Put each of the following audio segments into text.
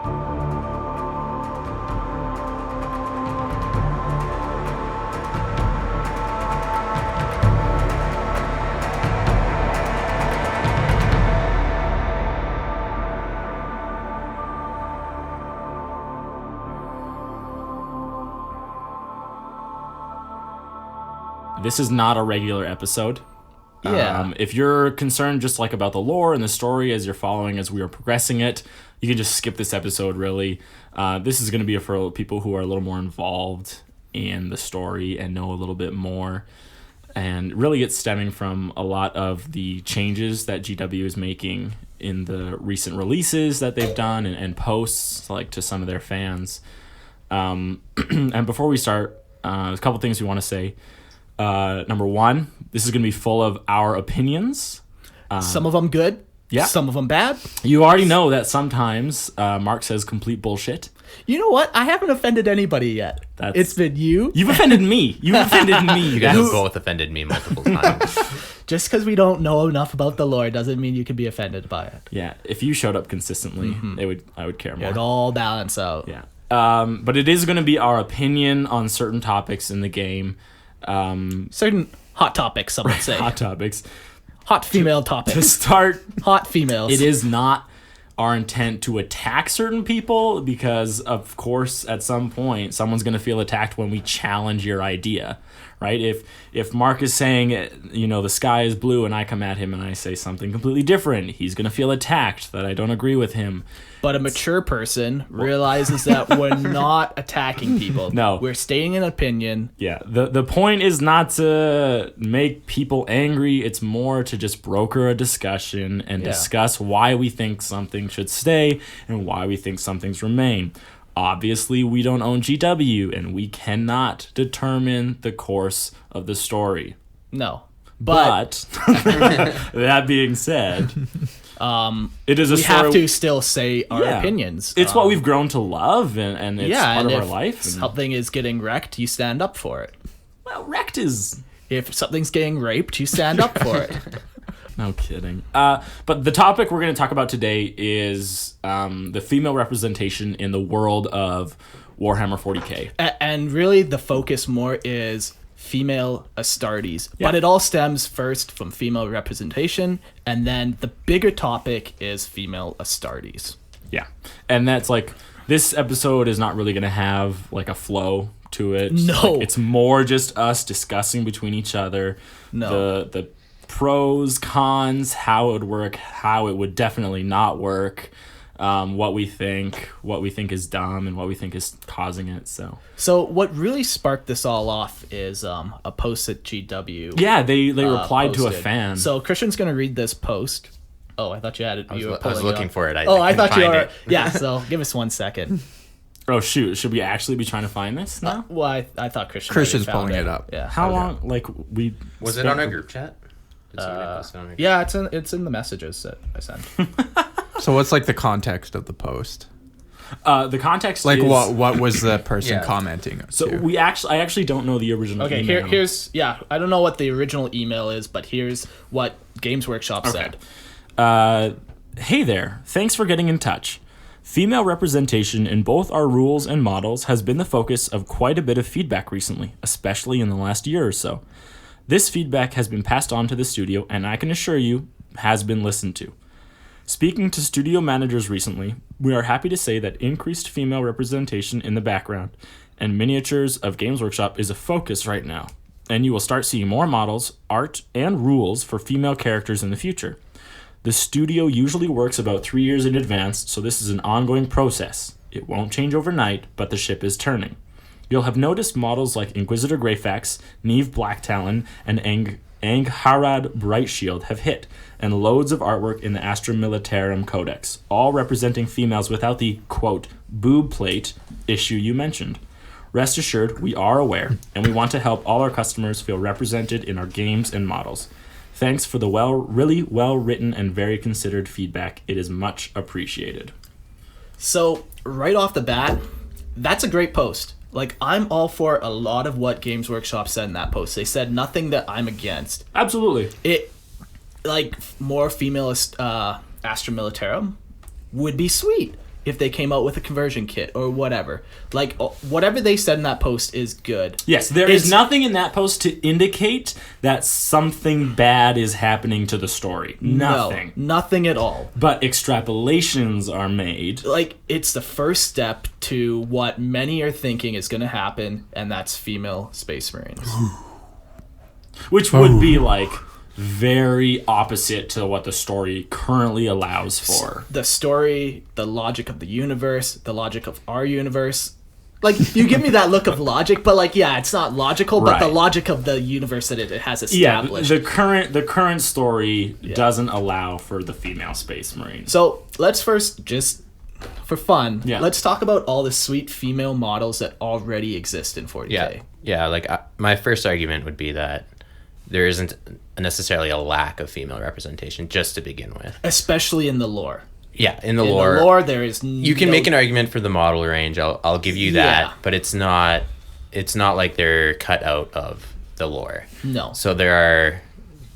This is not a regular episode. Yeah. If you're concerned just like about the lore and the story as you're following as we are progressing it, you can just skip this episode, really. This is going to be for people who are a little more involved in the story and know a little bit more. And really it's stemming from a lot of the changes that GW is making in the recent releases that they've done and posts like to some of their fans. And before we start, there's a couple things we want to say. Number one, this is going to be full of our opinions. Some of them good. Yeah. Some of them bad. You already know that sometimes Mark says complete bullshit. You know what? I haven't offended anybody yet. It's been you. You've offended me. You've offended me. You guys have both offended me multiple times. Just because we don't know enough about the lore doesn't mean you can be offended by it. Yeah. If you showed up consistently, I would care more. It'd all balance out. Yeah. But it is going to be our opinion on certain topics in the game. Certain hot topics, some would say. Hot topics. Hot female topics. To start, hot females. it is not our intent to attack certain people because, of course, at some point, someone's going to feel attacked when we challenge your idea, right? If Mark is saying, the sky is blue and I come at him and I say something completely different, he's going to feel attacked that I don't agree with him. But a mature person realizes that we're not attacking people. No. We're stating an opinion. Yeah, the point is not to make people angry. It's more to just broker a discussion and discuss why we think something should stay and why we think something's remain. Obviously, we don't own GW, and we cannot determine the course of the story. No. But that being said... it is a we story, have to still say our opinions. It's what we've grown to love, and it's part of our life. If something is getting wrecked, you stand up for it. Well, wrecked is... If something's getting raped, you stand up for it. No kidding. But the topic we're going to talk about today is the female representation in the world of Warhammer 40k. And really, the focus more is... female Astartes. Yeah. But it all stems first from female representation, and then the bigger topic is female Astartes. Yeah. And that's like, this episode is not really going to have like a flow to it. No. Like, it's more just us discussing between each other the pros, cons, how it would work, how it would definitely not work. What we think is dumb, and what we think is causing it. So what really sparked this all off is a post that GW. Yeah, they replied posted. to a fan. So Christian's gonna read this post. Oh, I thought you had it. I was looking for it. I thought you were. it. Yeah. So give us 1 second. Oh shoot! Should we actually be trying to find this now? Well, I thought Christian's already found pulling it up. Yeah. How long? Like we Was it on a group chat? Did somebody post it on a group Yeah, it's in the messages that I sent. So what's like the context of the post? The context Like is... what was the person Yeah. commenting So to? I actually don't know the original Okay, email. here's I don't know what the original email is, but here's what Games Workshop said. Hey there, thanks for getting in touch. Female representation in both our rules and models has been the focus of quite a bit of feedback recently, especially in the last year or so. This feedback has been passed on to the studio, and I can assure you, has been listened to. Speaking to studio managers recently, we are happy to say that increased female representation in the background and miniatures of Games Workshop is a focus right now, and you will start seeing more models, art, and rules for female characters in the future. The studio usually works about 3 years in advance, so this is an ongoing process. It won't change overnight, but the ship is turning. You'll have noticed models like Inquisitor Greyfax, Neve Blacktalon, and Angharad Brightshield have hit, and loads of artwork in the Astra Militarum Codex, all representing females without the, quote, boob plate issue you mentioned. Rest assured, we are aware, and we want to help all our customers feel represented in our games and models. Thanks for the really well-written and very considered feedback. It is much appreciated. So, right off the bat, that's a great post. Like, I'm all for a lot of what Games Workshop said in that post. They said nothing that I'm against. Absolutely. It, like, more female Astra Militarum would be sweet. if they came out with a conversion kit or whatever. Like, whatever they said in that post is good. Yes, there is nothing in that post to indicate that something bad is happening to the story. Nothing. No, nothing at all. But extrapolations are made. Like, it's the first step to what many are thinking is going to happen, and that's female Space Marines. Which would be, like, very opposite to what the story currently allows for. The story, the logic of the universe, the logic of our universe. Like, you give me that look of logic, but, like, yeah, it's not logical, but the logic of the universe that it has established. Yeah, the current story doesn't allow for the female Space Marine. So, let's first, just for fun, Yeah. let's talk about all the sweet female models that already exist in 40K. Yeah, like my first argument would be that there isn't necessarily a lack of female representation just to begin with. Especially in the lore. Yeah, in the In lore. the lore, there is You can make an argument for the model range. I'll give you that, Yeah. but it's not like they're cut out of the lore. No. So there are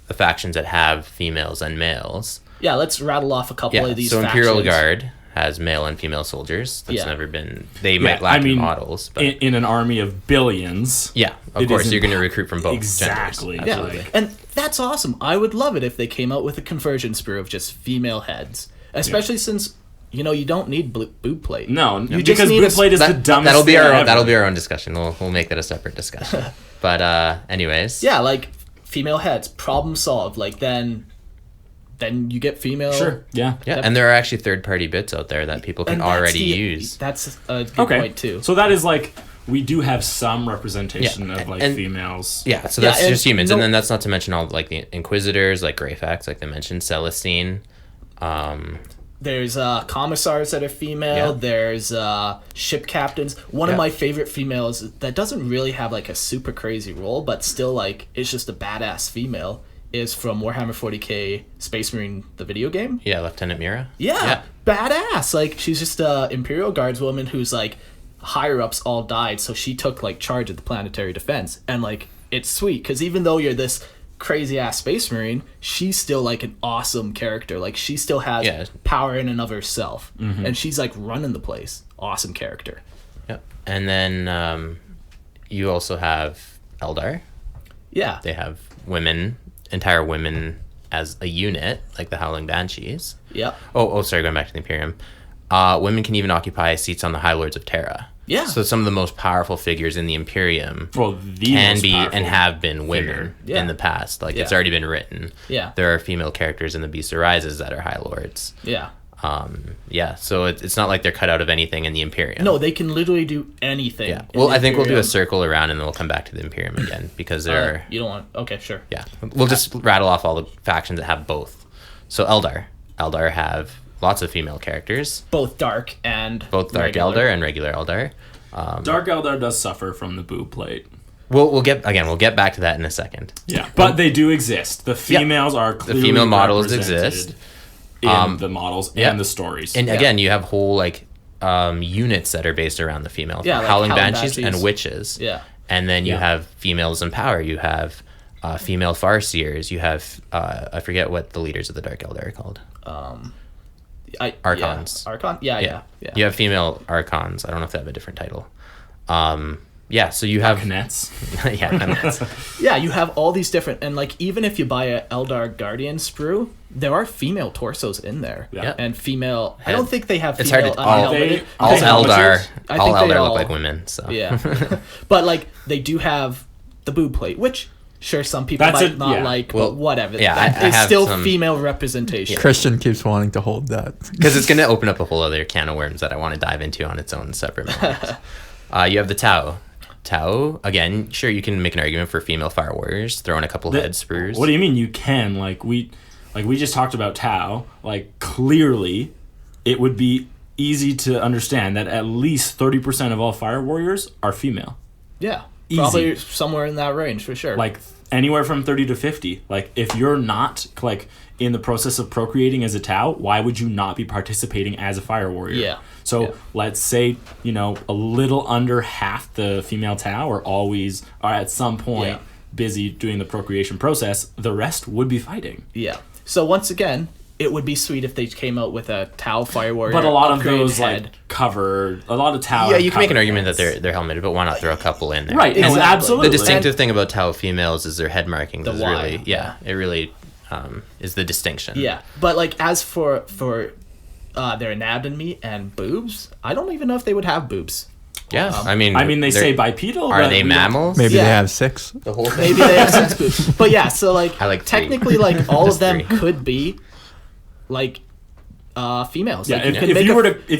the factions that have females and males. Yeah, let's rattle off a couple Yeah. of these So factions. Imperial Guard has male and female soldiers. That's Yeah. never been. They might lack in models, but in an army of billions. yeah, of it course isn't you're going to recruit from both exactly. genders. Yeah, Absolutely. and that's awesome. I would love it if they came out with a conversion sprue of just female heads. Especially since, you don't need boob plate. No, You just because need boob plate is the dumbest that'll be thing our ever. that'll be our own discussion. We'll make that a separate discussion. But anyways, Yeah, like, female heads, problem solved. Like, then you get female... Sure, yeah. yeah, and there are actually third-party bits out there that people can And that's already use. That's a good Okay. point, too. So that is like, we do have some representation Yeah, of like and- females. Yeah, so Yeah, that's and just humans, no- and then that's not to mention all like the Inquisitors, like Greyfax, like they mentioned, Celestine. There's commissars that are female. Yeah. There's ship captains. One of my favorite females that doesn't really have like a super crazy role, but still like is just a badass female, is from Warhammer 40K Space Marine, the video game. Yeah, Lieutenant Mira. Yeah, badass. Like, she's just a Imperial Guards woman who's like, higher ups all died, so she took like charge of the planetary defense, and like, it's sweet because even though you're this crazy ass Space Marine, she's still like an awesome character. Like, she still has power in and of herself, and she's like running the place. Awesome character. Yep. And then you also have Eldar. Yeah. They have women, entire women as a unit, like the Howling Banshees. Yep. Oh, sorry, going back to the Imperium. Women can even occupy seats on the High Lords of Terra. Yeah. So some of the most powerful figures in the Imperium The can most be powerful and have been women figure. Yeah. in the past. Like, it's Yeah. already been written. Yeah. There are female characters in the Beast Arises that are High Lords. Yeah. So it's not like they're cut out of anything in the Imperium. No, they can literally do anything. Yeah. in Well, the I think we'll do a Imperium. circle around and then we'll come back to the Imperium again because there are. You don't want... Okay, sure. Yeah. We'll just rattle off all the factions that have both. So Eldar. Eldar have lots of female characters. Both Dark and... Both Dark regular. Eldar and regular Eldar. Dark Eldar does suffer from the boob plate. We'll get back to that in a second. Yeah, but they do exist. The females are clearly The female models represented exist. in the models yeah. and the stories. And again, you have whole like units that are based around the female. Yeah, like Howling Howling Banshees and Banshees. Witches. Yeah. And then you have females in power. You have female Farseers. You have I forget what the leaders of the Dark Eldar are called. Archons. Yeah. Archon? Yeah. You have female Archons. I don't know if they have a different title. So you have Nets. Khanets. Yeah, you have all these different... And, like, even if you buy a Eldar Guardian sprue, there are female torsos in there. Yeah. And female... I don't think they have It's female hard to all unhelmeted. all helmeted? Eldar. I All think they Eldar all- look like women. So Yeah. But, like, they do have the boob plate, which... Sure, some people That's might a- not yeah. like, Well, but whatever. yeah, That I is have still some- female representation. Christian keeps wanting to hold that. because it's going to open up a whole other can of worms that I want to dive into on its own separate moment. You have the Tau. Tau, again, sure, you can make an argument for female fire warriors, throw in a couple head sprues. What do you mean you can? Like we just talked about Tau. Like, clearly, it would be easy to understand that at least 30% of all fire warriors are female. Yeah. Easy. Probably somewhere in that range, for sure. Like anywhere from 30 to 50. Like, if you're not like in the process of procreating as a Tau, why would you not be participating as a fire warrior? Yeah. So let's say, a little under half the female Tau are at some point Yeah. busy doing the procreation process. The rest would be fighting. Yeah. So once again, it would be sweet if they came out with a Tau Fire Warrior. But a lot of upgraded those head. like cover a lot of Tau. Yeah, you can make an cover argument that heads. they're helmeted, but why not throw a couple in there? Right. No, Exactly. absolutely. The distinctive thing about Tau females is their head markings. The Is Y, really, it really is the distinction. Yeah, but like as for their anatomy and boobs, I don't even know if they would have boobs. Yeah. I mean, they they're- say bipedal. Are but they we don't- mammals? Maybe Yeah. they have 6. The whole thing. Maybe they have 6 boobs. But yeah, so like, I like 3. technically, like all of Just them 3. could be like females. Yeah, Like, if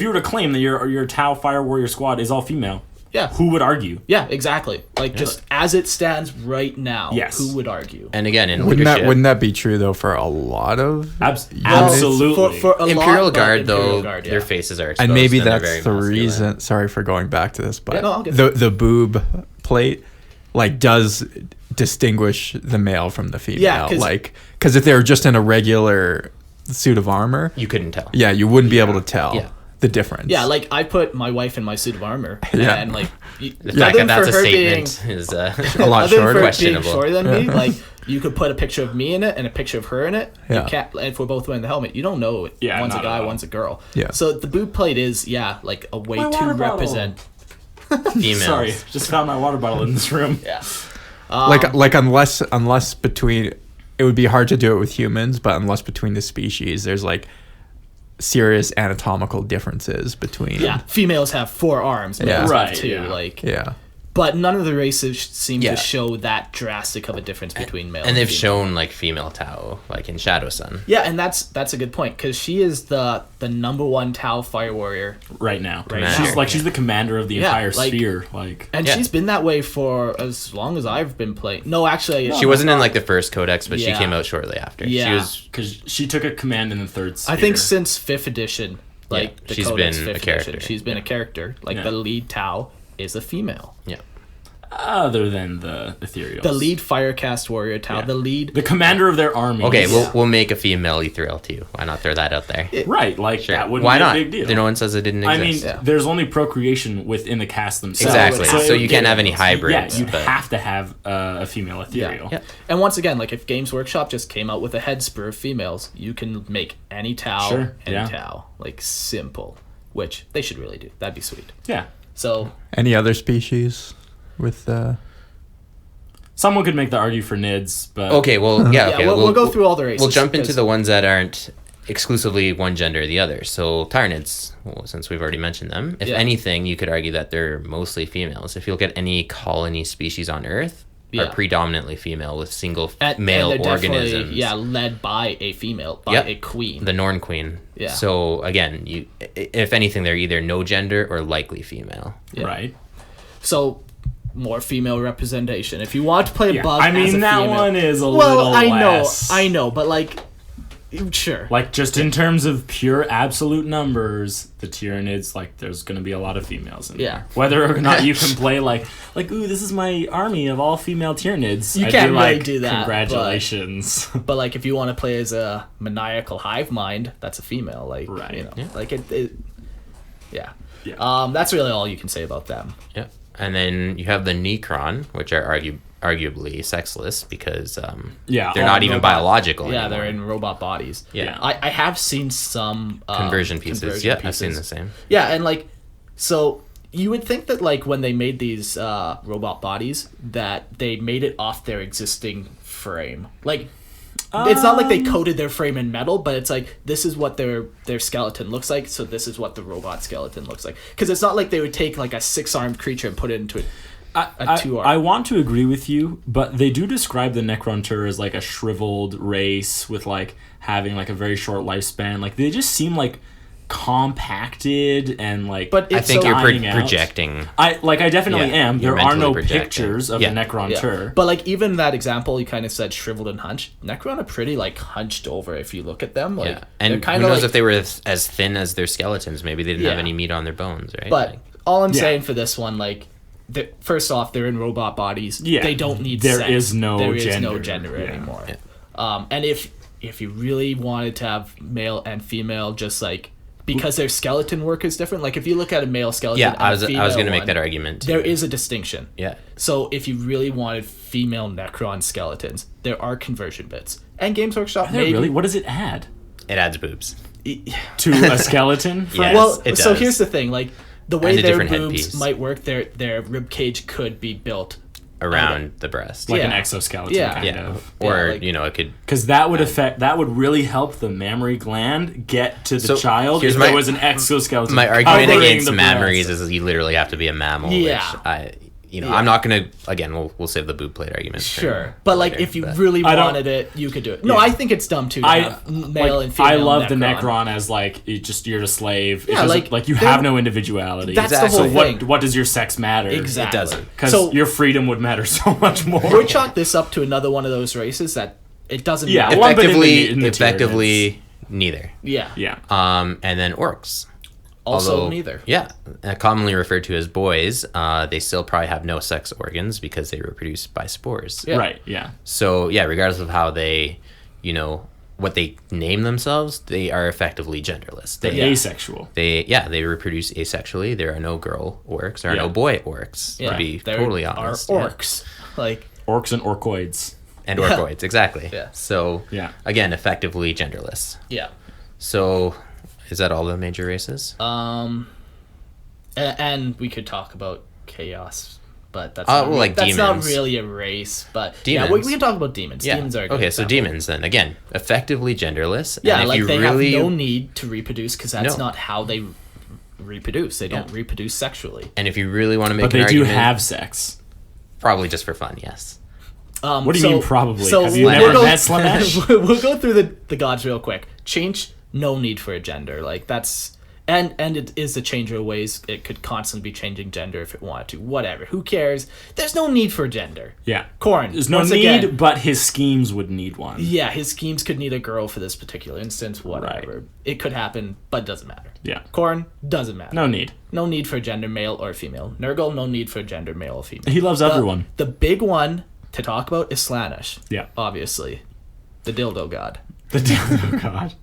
you were to claim that your Tau Fire Warrior squad is all female, yeah, who would argue? yeah, exactly. Like just as it stands right now, Yes. who would argue? And again, in Wouldn't leadership, that be true though for a lot of? Absolutely. For a Imperial lot, Guard Imperial though, Guard, yeah. their faces are exposed And maybe and they're that's very the muscular. reason. Sorry for going back to this, but Yeah, no, I'll get the boob plate like does distinguish the male from the female. Yeah, 'cause- like because if they were just in a regular suit of armor, You couldn't tell. yeah, you wouldn't be able to tell Yeah. the difference. Yeah, like I put my wife in my suit of armor, Yeah. and like The other fact that than that's for a her statement is a lot other than for shorter. it being Questionable. shorter than me, like you could put a picture of me in it and a picture of her in it. Yeah. You can't, and if we're both wearing the helmet, you don't know Yeah, one's a not guy, at all. one's a girl. Yeah. So the boob plate is like a way My to water bottle. represent. females. Sorry, just found my water bottle in this room. Yeah. like unless between it would be hard to do it with humans, but unless between the species there's like serious anatomical differences between. Yeah, females have 4 arms, males Yeah. have Right, 2. yeah. Like, Yeah. but none of the races seem Yeah. to show that drastic of a difference between male And they've female. shown like female Tau, like in Shadow Sun. Yeah, and that's a good point because she is the number 1 Tau Fire Warrior, Right now, Commander. she's the commander of the Yeah, entire like- sphere. Like, and Yeah. she's been that way for as long as I've been playing. No, actually, She wasn't in like the first codex, but she Yeah. came out shortly after. She Yeah. was because she took a command in the third sphere. I think since 5th edition, like Yeah, the she's Codex been a 5th character. edition, she's been a character. Like Yeah. the lead Tau is a female. yeah. other than the ethereal, The lead Firecast Warrior Tau, Yeah. the lead. the commander of their army. Okay, Yeah. we'll make a female ethereal too. Why not throw that out there? right, like Sure. that wouldn't Why be not? a big deal. No one says it didn't I mean, exist. Yeah. there's only procreation within the cast themselves. Exactly. So So it- you can't have any Yeah, hybrids. you'd but have to have a female ethereal. Yeah. And once again, like if Games Workshop just came out with a head spur of females, you can make any Tau, Sure, any yeah. Tau, like simple, which they should really do. That'd be sweet. Yeah. So Any other species with Someone could make the argue for Nids, but Okay, well, yeah, okay. we'll go through all the races. We'll jump into 'cause- the ones that aren't exclusively one gender or the other. So Tyranids, well, since we've already mentioned them, if Yeah. anything, you could argue that they're mostly females. If you look at any colony species on Earth, Yeah. are predominantly female with single and male they're definitely, organisms. yeah, led by a female, by Yep. a queen. The Norn Queen. Yeah. So again, if anything, they're either no gender or likely female. Yeah. right. So more female representation. If you want to play a Yeah. bug, I as mean, a that female, one is a well, little less. I know, but like, sure. Like, just in terms of pure absolute numbers, the Tyranids, like, there's going to be a lot of females in Yeah. there. Whether or not you can play, like, ooh, this is my army of all female Tyranids. You I'd can't be really like, do that, but- Congratulations. But like, if you want to play as a maniacal hive mind, that's a female. Like, Right. you know, Yeah. like yeah. Yeah. That's really all you can say about them. Yeah. And then you have the Necron, which are arguably sexless because Yeah, they're all not even robot- biological Yeah, anymore. they're in robot bodies. Yeah. I have seen some Conversion pieces. Yeah, I've seen the same. Yeah, and like, so you would think that like when they made these robot bodies, that they made it off their existing frame. Like, it's not like they coated their frame in metal, but it's like this is what their skeleton looks like, so this is what the robot skeleton looks like. Because it's not like they would take like a 6-armed creature and put it into a I 2-arm. want to agree with you, but they do describe the Necrontur as like a shriveled race with like having like a very short lifespan. Like they just seem like compacted and like. But I it's think so you're dying out. projecting. I definitely Yeah, am. you're There are no mentally projecting. pictures of Yeah. the Necrontur. But like even that example, you kind of said shriveled and hunched. Necron are pretty like hunched over if you look at them. Like, Yeah. And they're who kind knows of like, if they were as thin as their skeletons? Maybe they didn't have Yeah. any meat on their bones, right? But Like, all I'm Yeah. saying for this one, like, first off, they're in robot bodies. Yeah. They don't need There sex. is no There is gender. no gender Yeah. anymore. Yeah. And if you really wanted to have male and female, just like because their skeleton work is different. Like if you look at a male skeleton, yeah, and I a was female going to make one, that argument. Too. There is a distinction. Yeah. So if you really wanted female Necron skeletons, there are conversion bits. And Games Workshop Are there maybe really? What does it add? It adds boobs. To a skeleton. Yes, Well, it so does. here's the thing, like the way And a their different boobs headpiece. might work, their rib cage could be built. Around the breast. Like an Yeah. exoskeleton Yeah. kind Yeah. of. Or, like- it could... Because that would really help the mammary gland get to the So, child here's if my- there was an exoskeleton. My argument covering against the mammaries breast. is you literally have to be a mammal, Yeah. which Yeah. I'm not going to... Again, we'll save the boob plate argument. for Sure, but like later, if you but- really I don't- wanted it, you could do it. No, Yeah. I think it's dumb too. To have male and female. I love the Necron. Necron as like you're a slave. Yeah, Like you they- have no individuality. That's the Exactly. whole so thing. what does your sex matter? Exactly. It doesn't. Because So your freedom would matter so much more. we'll chalk this up to another one of those races that it doesn't. Yeah, matter. lump it in the Effectively, neither. yeah. yeah. And then orcs. Also, Although, neither. Yeah, commonly referred to as boys, they still probably have no sex organs because they reproduce by spores. Yeah. Right. Yeah. So, yeah, regardless of how they, what they name themselves, they are effectively genderless. They're asexual. They reproduce asexually. There are no girl orcs. There are no boy orcs, to be There totally are honest. orcs. Like Orcs and orcoids. And orcoids, exactly. Yeah. So, Yeah. again, effectively genderless. yeah. So, is that all the major races? And we could talk about chaos, but that's well, like that's not demons. really a race. But Demons. yeah, we can talk about demons. Yeah. Demons are a good okay, so example. demons then. Again, effectively genderless. Yeah, and if like you they really, have no need to reproduce because that's No. not how they reproduce. They don't Yeah. reproduce sexually. And if you really want to make But an they do argument, have sex. probably just for fun, yes. What do you mean probably? Have you we'll never go- met Slanesh? we'll go through the gods real quick. Change, no need for a gender. Like that's and it is a changer of ways. It could constantly be changing gender if it wanted to. Whatever. Who cares? There's no need for gender. Yeah. Corn. There's no once need, again, but his schemes would need one. yeah, his schemes could need a girl for this particular instance. Whatever. Right. It could happen, but it doesn't matter. Yeah. Corn doesn't matter. No need. No need for gender, male or female. Nurgle, no need for gender, male or female. He loves everyone. The big one to talk about is Slanesh. Yeah. Obviously. The dildo god. Oh God.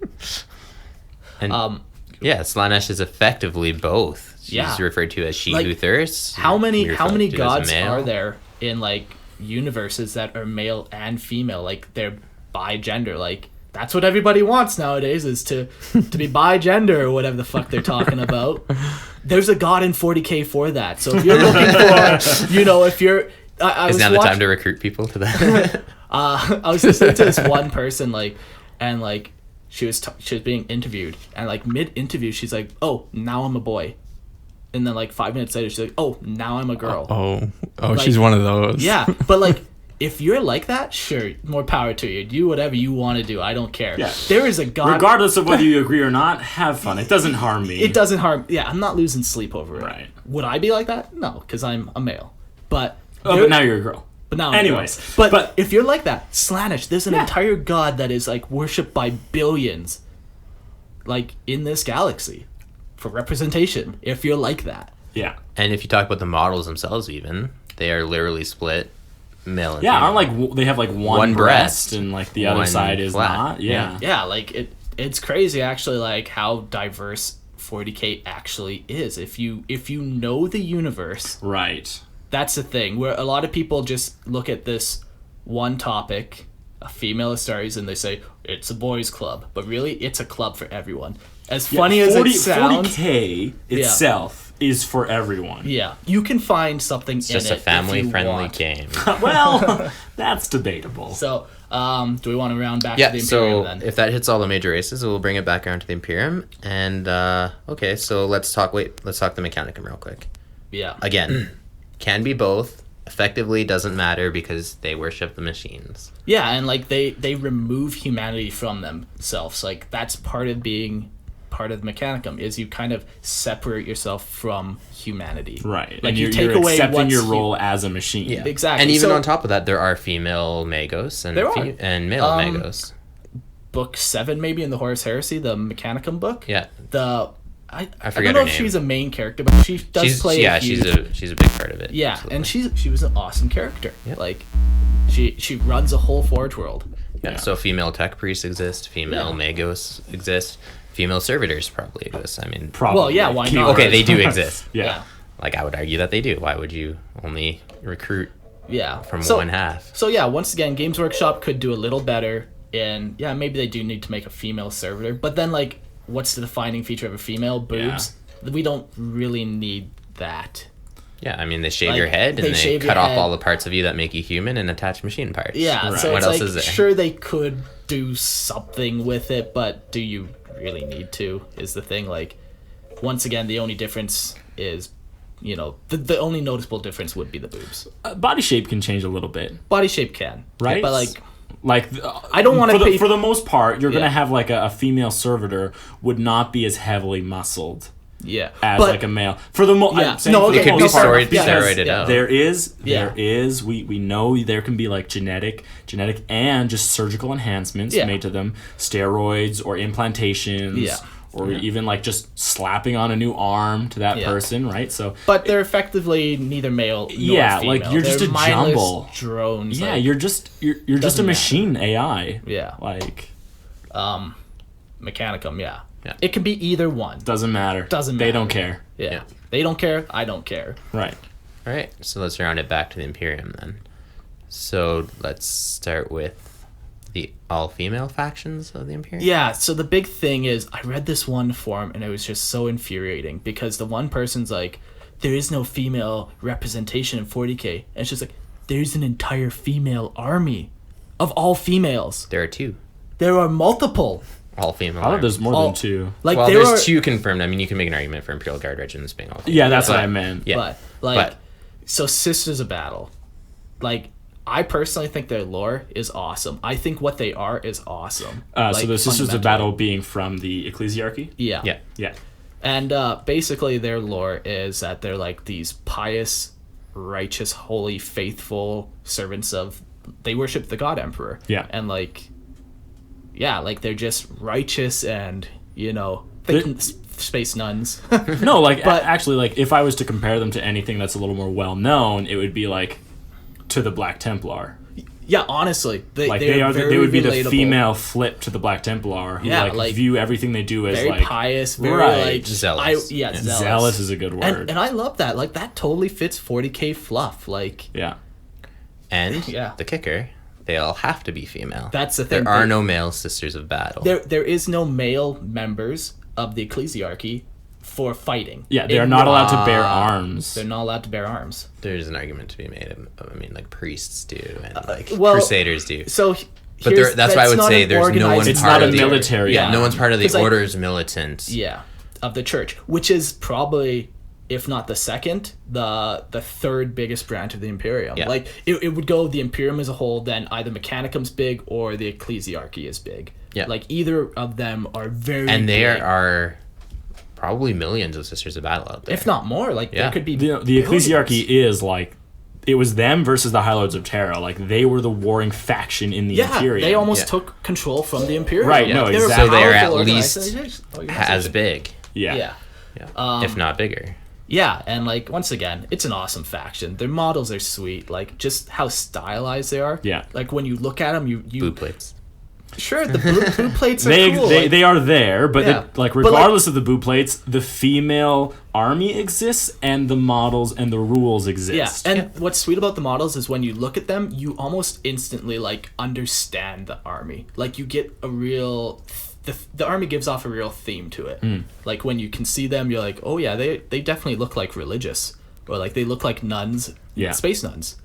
And yeah, Slanesh is effectively both. She's Yeah. referred to as she Like, who thirsts. How many referred to as a gods male. are there in like universes that are male and female? Like they're bi gender. Like that's what everybody wants nowadays is to be bi gender or whatever the fuck they're talking about. There's a god in 40K for that. So if you're looking for, if you're I Is was now the time watching- to recruit people to that? I was listening to this one person and she was being interviewed and like mid interview she's like, oh, now I'm a boy, and then like 5 minutes later she's like, oh, now I'm a girl. Oh, she's one of those. Yeah, but like if you're like that, sure, more power to you. Do whatever you want to do. I don't care. Yeah. There is a god. Regardless of whether you agree or not, have fun. It doesn't harm me. It doesn't harm. Yeah, I'm not losing sleep over it. Right. Would I be like that? No, because I'm a male. But But now you're a girl. But now I'm a Anyways, girl. But but- if you're like that, Slanesh, there's an Yeah. entire god that is like worshipped by billions, like in this galaxy, for representation. If you're like that, Yeah. And if you talk about the models themselves, even they are literally split male and Yeah, female. aren't like they have like one, One breast breast, and like the other one side is flat. not. Yeah. yeah, like it's crazy actually, like how diverse 40K actually is. If you know the universe, Right. that's the thing where a lot of people just look at this one topic, a female stories, and they say it's a boys club, but really it's a club for everyone. As funny as it sounds, 40K itself is for everyone. yeah, you can find something It's in just it a family-friendly want. game. Well, that's debatable. So, do we want to round back to Yeah, the Imperium so then? if that hits all the major races, we'll bring it back around to the Imperium. And, okay, so let's talk the Mechanicum real quick. Yeah. Again, can be both. Effectively doesn't matter because they worship the machines. Yeah, and like they remove humanity from themselves. Like that's part of being part of the Mechanicum is you kind of separate yourself from humanity. Right. Like and you you're, take you're away accepting what's your role as a machine. Yeah. Exactly. And even So- on top of that, there are female Magos and There are. and male Magos. Book 7 maybe in the Horus Heresy, the Mechanicum book. Yeah. I forget don't know her if name. she's a main character, but she does play a huge... she's a big part of it. Yeah, absolutely. and she was an awesome character. Yep. Like she runs a whole Forge world. Yeah, so female tech priests exist, female Yeah. Magos exist, female servitors probably exist. I mean, Probably. Well, yeah, why not? Keyword. okay, they do exist. Yeah. Like, I would argue that they do. Why would you only recruit Yeah. from so, one half? So yeah, once again, Games Workshop could do a little better And yeah, maybe they do need to make a female servitor, but then like, what's the defining feature of a female? Boobs. We don't really need that. Yeah, I mean, they shave Like, your head they and they shave cut your off head. all the parts of you that make you human and attach machine parts. Yeah, Right. so What it's else like, is there? sure, they could do something with it, but do you really need to, is the thing. Like, once again, the only difference is, you know, the only noticeable difference would be the boobs. Body shape can change a little bit, Body shape can. right? But, like, I don't wanna pay- for the most part, you're Yeah. gonna have like a female servitor would not be as heavily muscled yeah. as but, like a male. For the most, Yeah. No, okay, It could be fair enough. Yeah. steroided Yeah. out. There is Yeah. we know there can be like genetic and just surgical enhancements Yeah. made to them, steroids or implantations, Yeah. or even like just slapping on a new arm to that Yeah. person, right? So But they're effectively neither male nor Yeah, female. like, you're just They're a mindless jumble. drones. yeah, like, you're just a doesn't machine AI. Yeah. Like Mechanicum, yeah. Yeah. It could be either one. doesn't matter. Doesn't They matter. don't care. Yeah. Yeah. They don't care. I don't care. Right. All right, so let's round it back to the Imperium then. So let's start with the all-female factions of the Imperium. Yeah, so the big thing is I read this one forum and it was just so infuriating because the one person's like, there is no female representation in 40K. And it's just like, there's an entire female army of all females. There are two There are multiple. all-female. I thought there's more All- than two. Like well, there there's are, two confirmed. I mean, you can make an argument for Imperial Guard regiments being all-female. Yeah, that's what But- I meant. Yeah, but like, but so Sisters of Battle, like, I personally think their lore is awesome. I think what they are is awesome. So Like, the Sisters of fundamentally. Battle being from the Ecclesiarchy. Yeah. yeah, Yeah. And basically, their lore is that they're like these pious, righteous, holy, faithful servants of. They worship the God Emperor. Yeah. And like, yeah, like they're just righteous and, you know, The- think space nuns. No, like But- actually, like if I was to compare them to anything that's a little more well known, it would be like to the Black Templar. Yeah, honestly, they They would be the female flip to the Black Templar who Yeah, like, like, view everything they do as very like pious, very right, like zealous. zealous is a good word. and I love that. Like that totally fits 40K fluff. Like yeah. and Yeah. the kicker, they all have to be female. That's the thing. There are They- no male Sisters of Battle. there is no male members of the ecclesiarchy for fighting. Yeah, they are It- not allowed to bear arms. They're not allowed to bear arms. There's an argument to be made. I mean, like priests do, and like well, crusaders do. So, But that's why I would say there's no one It's part not of a the military. Yeah, no one's part of the 'Cause, like- order's militants. Yeah, of the church, which is probably, if not the second, the third biggest branch of the Imperium. Yeah. Like it would go the Imperium as a whole, then either Mechanicum's big or the Ecclesiarchy is big. Yeah. Like either of them are very And there big, are probably millions of Sisters of Battle out there. if not more. Like Yeah. there could be The Ecclesiarchy is like it was them versus the High Lords of Terra. Like they were the warring faction in the Yeah, Imperium. they almost Yeah. took control from the Imperium. Right, Yeah. no, They were exactly. So they are at powerful least organizations. as Organization. big, Yeah. Yeah. yeah, if not bigger. Yeah, and like once again, it's an awesome faction. Their models are sweet, like just how stylized they are. Yeah. Like when you look at them, you Boot plates. sure the boot plates are They, cool. they, like- they are there, but Yeah. like But, like- regardless of the boot plates, the female army exists and the models and the rules yeah, exist. and what's sweet about the models is when you look at them, you almost instantly like understand the army. Like you get a real. The army gives off a real theme to it. Hmm. Like when you can see them, you're like, oh yeah, they definitely look like religious, or like they look like nuns. Yeah. Space nuns,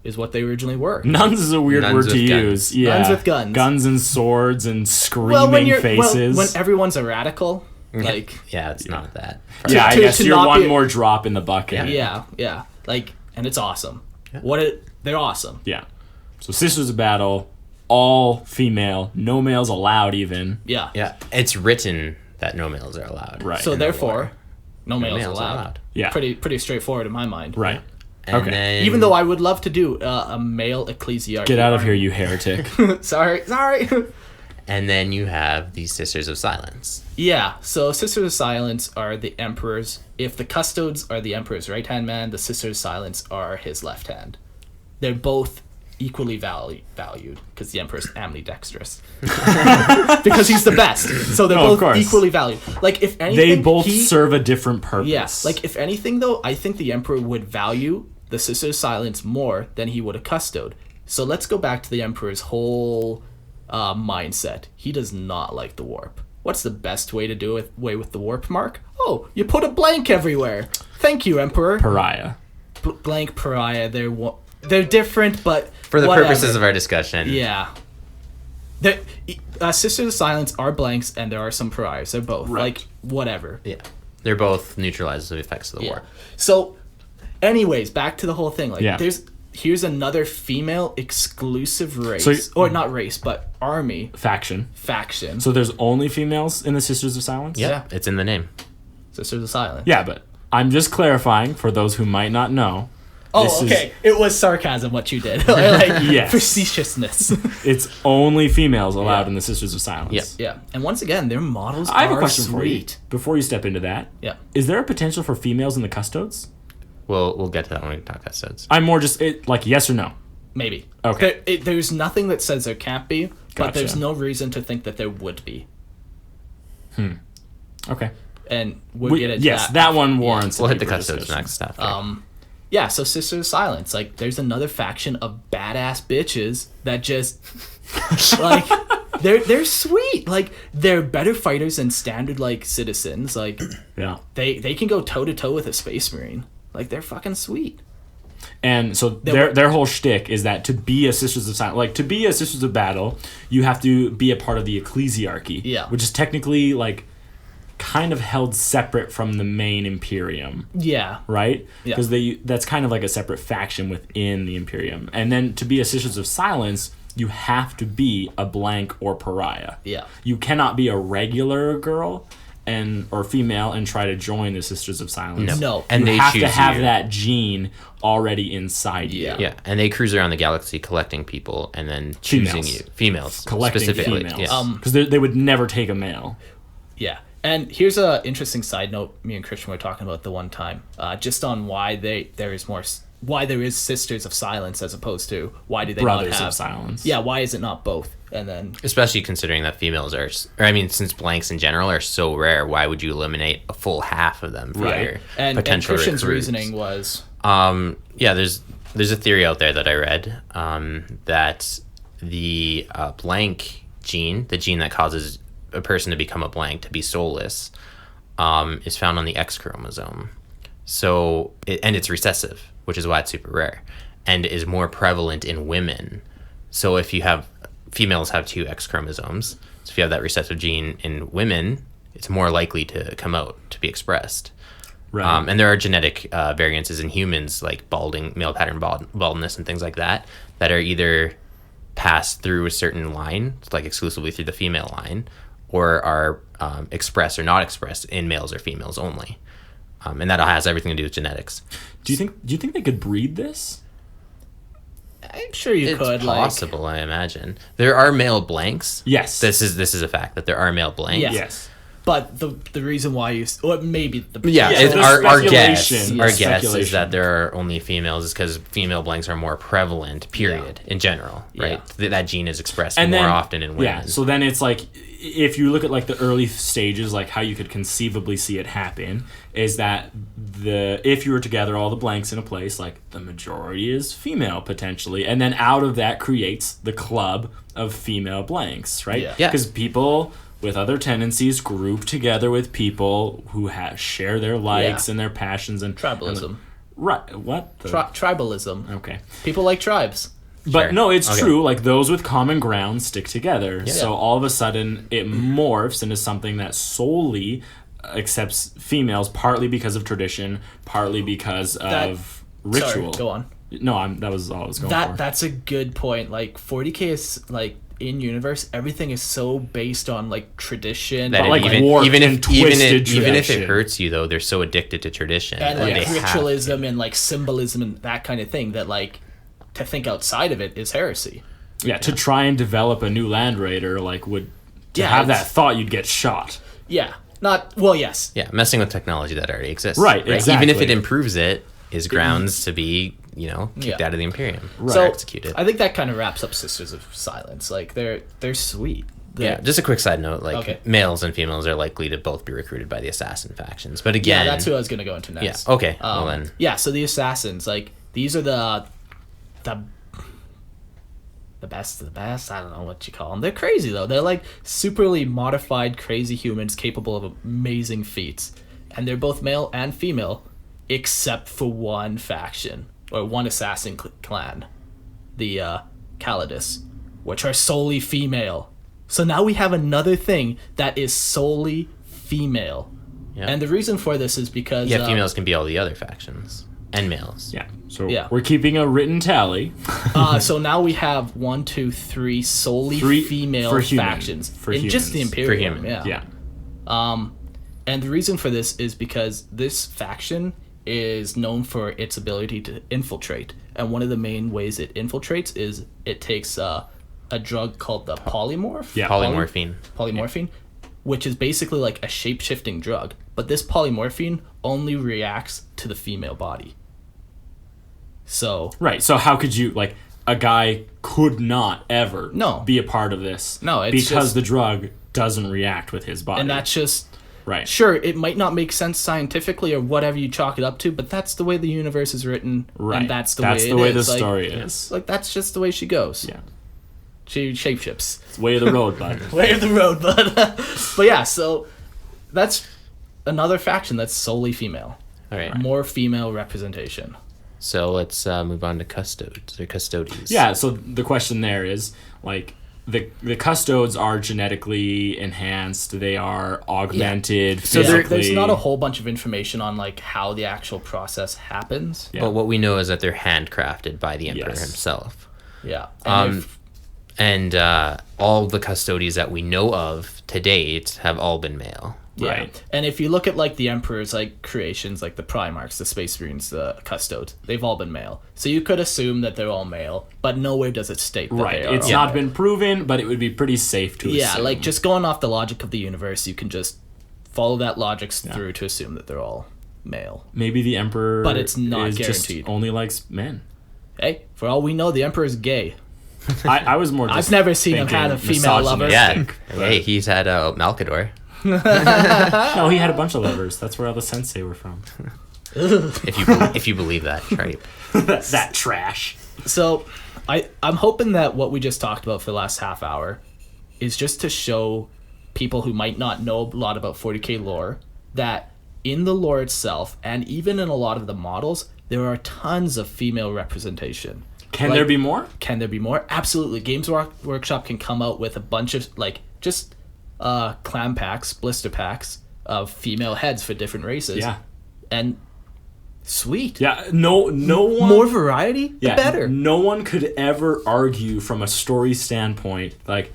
is what they originally were. Nuns is a weird Nuns word to with guns. use. Yeah. Nuns with guns. Guns and swords and screaming faces. when everyone's a radical, like Yeah, it's not that. yeah, I to- guess to you're not one be- more drop in the bucket. yeah, like, and it's awesome. They're awesome. Yeah. So Sisters of Battle, all female, no males allowed even. Yeah, Yeah, it's written that no males are allowed. Right. So in the therefore, lore. no males, males are allowed. allowed. Yeah. pretty straightforward in my mind. Right. And Okay. then, Even though I would love to do a male ecclesiarchy. Get out of here, you heretic. sorry. and then you have the Sisters of Silence. Yeah, so Sisters of Silence are the Emperor's. If the Custodes are the Emperor's right-hand man, the Sisters of Silence are his left hand. They're both equally valued because the Emperor's ambidextrous. Because he's the best. So they're No, of both course. equally valued. Like, if anything, They both serve a different purpose. Yes, like, if anything, though, I think the Emperor would value the Sisters of Silence more than he would a Custode. So let's go back to the Emperor's whole mindset. He does not like the warp. What's the best way to do away with the warp, Mark? Oh, you put a blank everywhere. Thank you, Emperor. Pariah. Blank pariah. They're different, but For the whatever. purposes of our discussion. Yeah. Sisters of Silence are blanks, and there are some pariahs. They're both. Right. Like, whatever. Yeah. They're both neutralizes the effects of the war. So, anyways, back to the whole thing. Like, Yeah. here's another female exclusive race. So or not race, but army. Faction. Faction. So there's only females in the Sisters of Silence? Yeah. Yeah. It's in the name. Sisters of Silence. Yeah, but I'm just clarifying for those who might not know. Oh, This is- okay. It was sarcasm what you did. Like, Yes. facetiousness. It's only females allowed Yeah. in the Sisters of Silence. Yeah. Yeah. And once again, their models I have are a question for you. sweet. Before you step into that, Yeah. is there a potential for females in the Custodes? We'll get to that when we talk custodes. I'm more just like yes or no. Maybe. Okay. There's nothing that says there can't be, but there's Gotcha. no reason to think that there would be. Okay. And we'll get into yes, that. that one warrants. a We'll hit the deeper custodes discussion. next stuff. Yeah, so Sisters of Silence. Like, there's another faction of badass bitches that just, like, they're sweet. Like, they're better fighters than standard, like, citizens. Like, Yeah. they can go toe-to-toe with a Space Marine. Like, they're fucking sweet. And so their whole shtick is that to be a Sisters of Silence, like to be a Sisters of Battle, you have to be a part of the ecclesiarchy. Yeah. Which is technically like kind of held separate from the main Imperium, Yeah. right? Yeah. Because that's kind of like a separate faction within the Imperium. And then to be a Sisters of Silence, you have to be a blank or pariah. Yeah. You cannot be a regular girl or female and try to join the Sisters of Silence. No. And You they have to choose have you. that gene already inside you. Yeah. Yeah, and they cruise around the galaxy collecting people and then choosing Females. you. Females. Collecting specifically. females. Yeah. Because they would never take a male. Yeah. And here's a interesting side note. Me and Christian were talking about the one time, just on why there is Sisters of Silence as opposed to why do they Brothers not have of Silence. Yeah, why is it not both? And then Especially considering that females are, since blanks in general are so rare, why would you eliminate a full half of them for Right. your and potential Christian's recruits? reasoning was Yeah, there's a theory out there that I read that the blank gene, the gene that causes a person to become a blank, to be soulless, is found on the X chromosome. So, and it's recessive, which is why it's super rare, and is more prevalent in women. So if you have, females have 2 X chromosomes, so if you have that recessive gene in women, it's more likely to come out, to be expressed. Right. And there are genetic variances in humans, like balding, male pattern baldness and things like that, that are either passed through a certain line, like exclusively through the female line, or are expressed or not expressed in males or females only. And that has everything to do with genetics. Do you think they could breed this? I'm sure you It's could possible, I imagine. There are male blanks. Yes. This is a fact that there are male blanks. Yeah. Yes. but the reason why maybe the Yeah, Yeah, it's there's our guess. speculation. Our Yeah. guess is Speculation. that there are only females, is because female blanks are more prevalent. Period. In general, right? That gene is expressed more often in women. Yeah. So then it's like, if you look at like the early stages, like how you could conceivably see it happen, is that if you were to gather all the blanks in a place, like the majority is female potentially, and then out of that creates the club of female blanks, right? Yeah. Yeah. Because people with other tendencies group together with people who share their likes and their passions and tribalism. Right. What? Tribalism. Okay. People like tribes. But Sure. no, it's Okay. true. Like those with common ground stick together. Yeah. So all of a sudden it morphs into something that solely accepts females, partly because of tradition, partly because of ritual. Sorry, go on. No, that was all I was going for. That's a good point. Like 40K is like in universe, everything is so based on like tradition, That like even warped even and if even twisted if it tradition. hurts you though, they're so addicted to tradition. and that like they have ritualism and like symbolism and that kind of thing. That like to think outside of it is heresy. Yeah, to try and develop a new Land Raider, like to Yeah, have it's- that thought, you'd get shot. Yeah, not well. Yes, Yeah, messing with technology that already exists. Right, Even if exactly. it improves it, is grounds to be, kicked Yeah. out of the Imperium. so Executed. I think that kind of wraps up Sisters of Silence. Like they're sweet. Yeah, just a quick side note, like Okay. males and females are likely to both be recruited by the assassin factions. But again, Yeah, that's who I was gonna go into next. Yeah, okay, well then. Yeah, so the assassins, like these are the the best of the best. I don't know what you call them. They're crazy though. They're like superly modified crazy humans capable of amazing feats, and they're both male and female, except for one faction or one assassin clan, the Calidus, which are solely female. So now we have another thing that is solely female. Yeah. And the reason for this is because Yeah, females can be all the other factions and males. Yeah. So Yeah. we're keeping a written tally. so now we have 1, 2, 3 solely Three female for human- factions for in just the humans. Imperium. For human. Yeah. Yeah. And the reason for this is because this faction is known for its ability to infiltrate. And one of the main ways it infiltrates is it takes a drug called the polymorph. Yeah. Polymorphine. Polymorphine, which is basically like a shape-shifting drug. But this polymorphine only reacts to the female body. So Right. So how could you like a guy could not ever No. be a part of this? No, it's because just- the drug doesn't react with his body. and that's just right. sure, it might not make sense scientifically or whatever you chalk it up to, but that's the way the universe is written, Right. and that's the that's way the it way is. the Like, story is. like that's just the way she goes. Yeah. She shapeshifts. It's way of the road, bud. Way of the road, but yeah, so that's another faction that's solely female. All right. More female representation. So let's move on to custodes or custodies. Yeah, so the question there is like the custodes are genetically enhanced, they are augmented So physically. there's not a whole bunch of information on like how the actual process happens. Yeah. But what we know is that they're handcrafted by the emperor Yes. himself. Yeah. And And all the custodies that we know of to date have all been male. yeah. Right. And if you look at like the Emperor's like creations, like the Primarchs, the Space Marines, the Custodes, they've all been male. So you could assume that they're all male, but nowhere does it state that Right. they are It's all not male. been proven, but it would be pretty safe to Yeah, assume. like just going off the logic of the universe, you can just follow that logic through to assume that they're all male. maybe the emperor But it's not is just guaranteed. only likes men. Hey, for all we know, the Emperor's gay. I was more just I've never seen him thinking have a female lover. Yeah. misogynistic, but- Hey, he's had Malkador. No, he had a bunch of lovers. That's where all the sensei were from. If you believe that, tripe. that trash. So, I'm hoping that what we just talked about for the last half hour is just to show people who might not know a lot about 40k lore that in the lore itself, and even in a lot of the models, there are tons of female representation. Can Like, there be more? Can there be more? Absolutely. Games Workshop can come out with a bunch of like just clan packs, blister packs of female heads for different races. Yeah. And sweet. Yeah, no one. More variety, the yeah, better. No one could ever argue from a story standpoint, like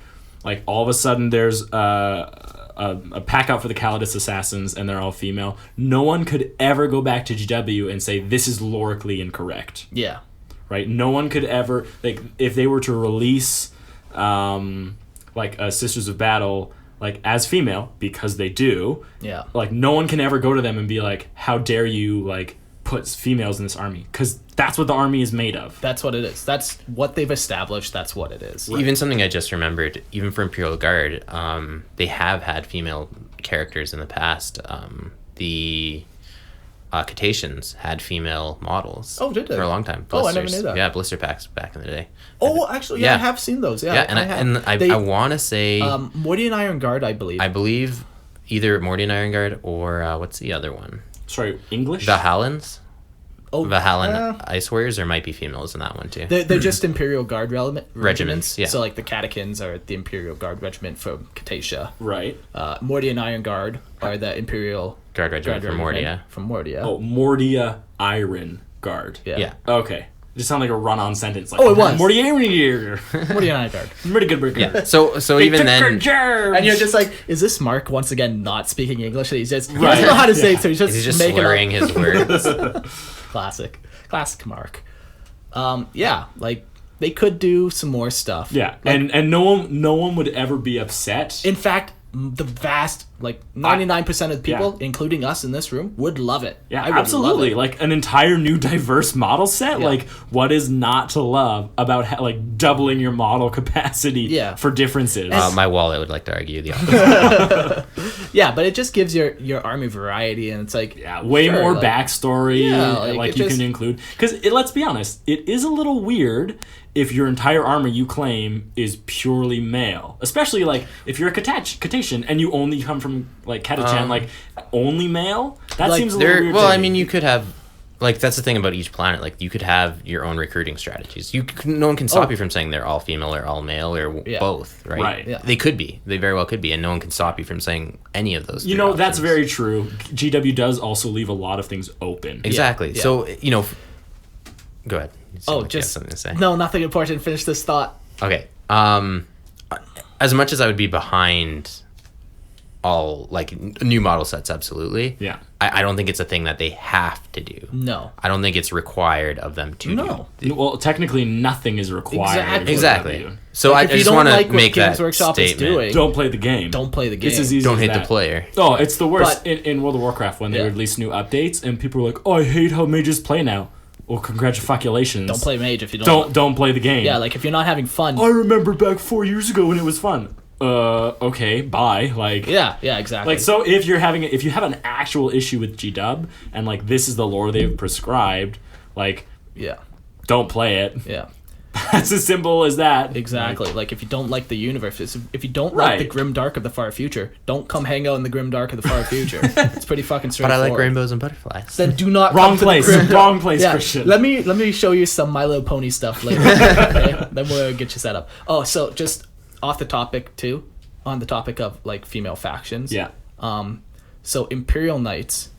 all of a sudden there's a pack out for the Calidus assassins and they're all female. No one could ever go back to GW and say this is lorically incorrect. Yeah. Right? No one could ever like if they were to release Sisters of Battle like as female because they do. Yeah. Like no one can ever go to them and be like, how dare you like put females in this army? Because that's what the army is made of. That's what it is. That's what they've established. That's what it is. Even something I just remembered, even for Imperial Guard, they have had female characters in the past. The Cetaceans had female models. Oh, did they? For a long time. Oh, I never Blisters. knew that. Yeah, blister packs back in the day. Oh, actually, yeah, I Yeah. have seen those. Yeah, Yeah, and have. I want to say, Morty and Iron Guard, I believe. I believe either Morty and Iron Guard or what's the other one? Sorry, English? Valhallans? oh, Valhallan Ice Warriors, there might be females in that one too. they're just Imperial Guard Regiments, yeah. So, like, the Catechins are the Imperial Guard Regiment from Cetacea. Right. Morty and Iron Guard are the Imperial Guard Regiment from Mordia. From Mordia. Oh, Mordia Iron Guard. yeah. Yeah. Okay. It just sounded like a run-on sentence. Like, Oh, it was. Mordia Iron Gear. Morty and Iron Guard. Pretty good. Yeah. So even then, And you're just like, is this Mark once again not speaking English? And he doesn't Right. know how to say it, so he's he's just making slurring up. his words. Classic Mark. Yeah, like they could do some more stuff. Yeah, Like, and no one would ever be upset. in fact, the vast Like 99% of the people, including us in this room, would love it. Yeah, I would absolutely. love it. Like an entire new diverse model set. Yeah. Like, what is not to love about like doubling your model capacity for differences? My wallet would like to argue the opposite. Yeah, but it just gives your army variety, and it's like way sure, more like, backstory. Yeah, like it you just- can include, because let's be honest, it is a little weird if your entire armor you claim is purely male, especially like if you're a Catachan and you only come from like Catachan, like only male. That like, seems a little weird. Well, to I me. mean, you could have, like, that's the thing about each planet. Like, you could have your own recruiting strategies. No one can stop you from saying they're all female or all male or both, right? Right. Yeah. They could be. They very well could be, and no one can stop you from saying any of those. You three know, that's options. very true. GW does also leave a lot of things open. Exactly. Yeah. So, you know, go ahead. You seem like you have just something to say. no, nothing important. Finish this thought. Okay. As much as I would be behind all like new model sets, absolutely. Yeah. I don't think it's a thing that they have to do. No. I don't think it's required of them to No. do. Well, technically, nothing is required. Exactly. Exactly. So Like, I if you just don't want to like what make Games that Workshop is statement. doing, Don't play the game. Don't play the game. It's as easy Don't as hate the that. player. Oh, it's the worst But- in World of Warcraft when they Yeah. release new updates and people are like, "Oh, I hate how mages play now." Well, congratulations. Don't play Mage if you don't. Don't play the game. Yeah, like if you're not having fun. I remember back 4 years ago when it was fun. Okay, bye. Like, Yeah, exactly. like so if you have an actual issue with GW and like this is the lore they've prescribed, like yeah, don't play it. yeah, That's as simple as that. exactly. Like if you don't like the universe, if you don't Right. like the grim dark of the far future, don't come hang out in the grim dark of the far future. It's pretty fucking But I straightforward. like rainbows and butterflies. Then do not Wrong come to place. the grim dark. Wrong place, Yeah, Christian. let me show you some My Little Pony stuff later. Okay? Then we'll get you set up. Oh, so just off the topic too, on the topic of like female factions. Yeah. So Imperial Knights,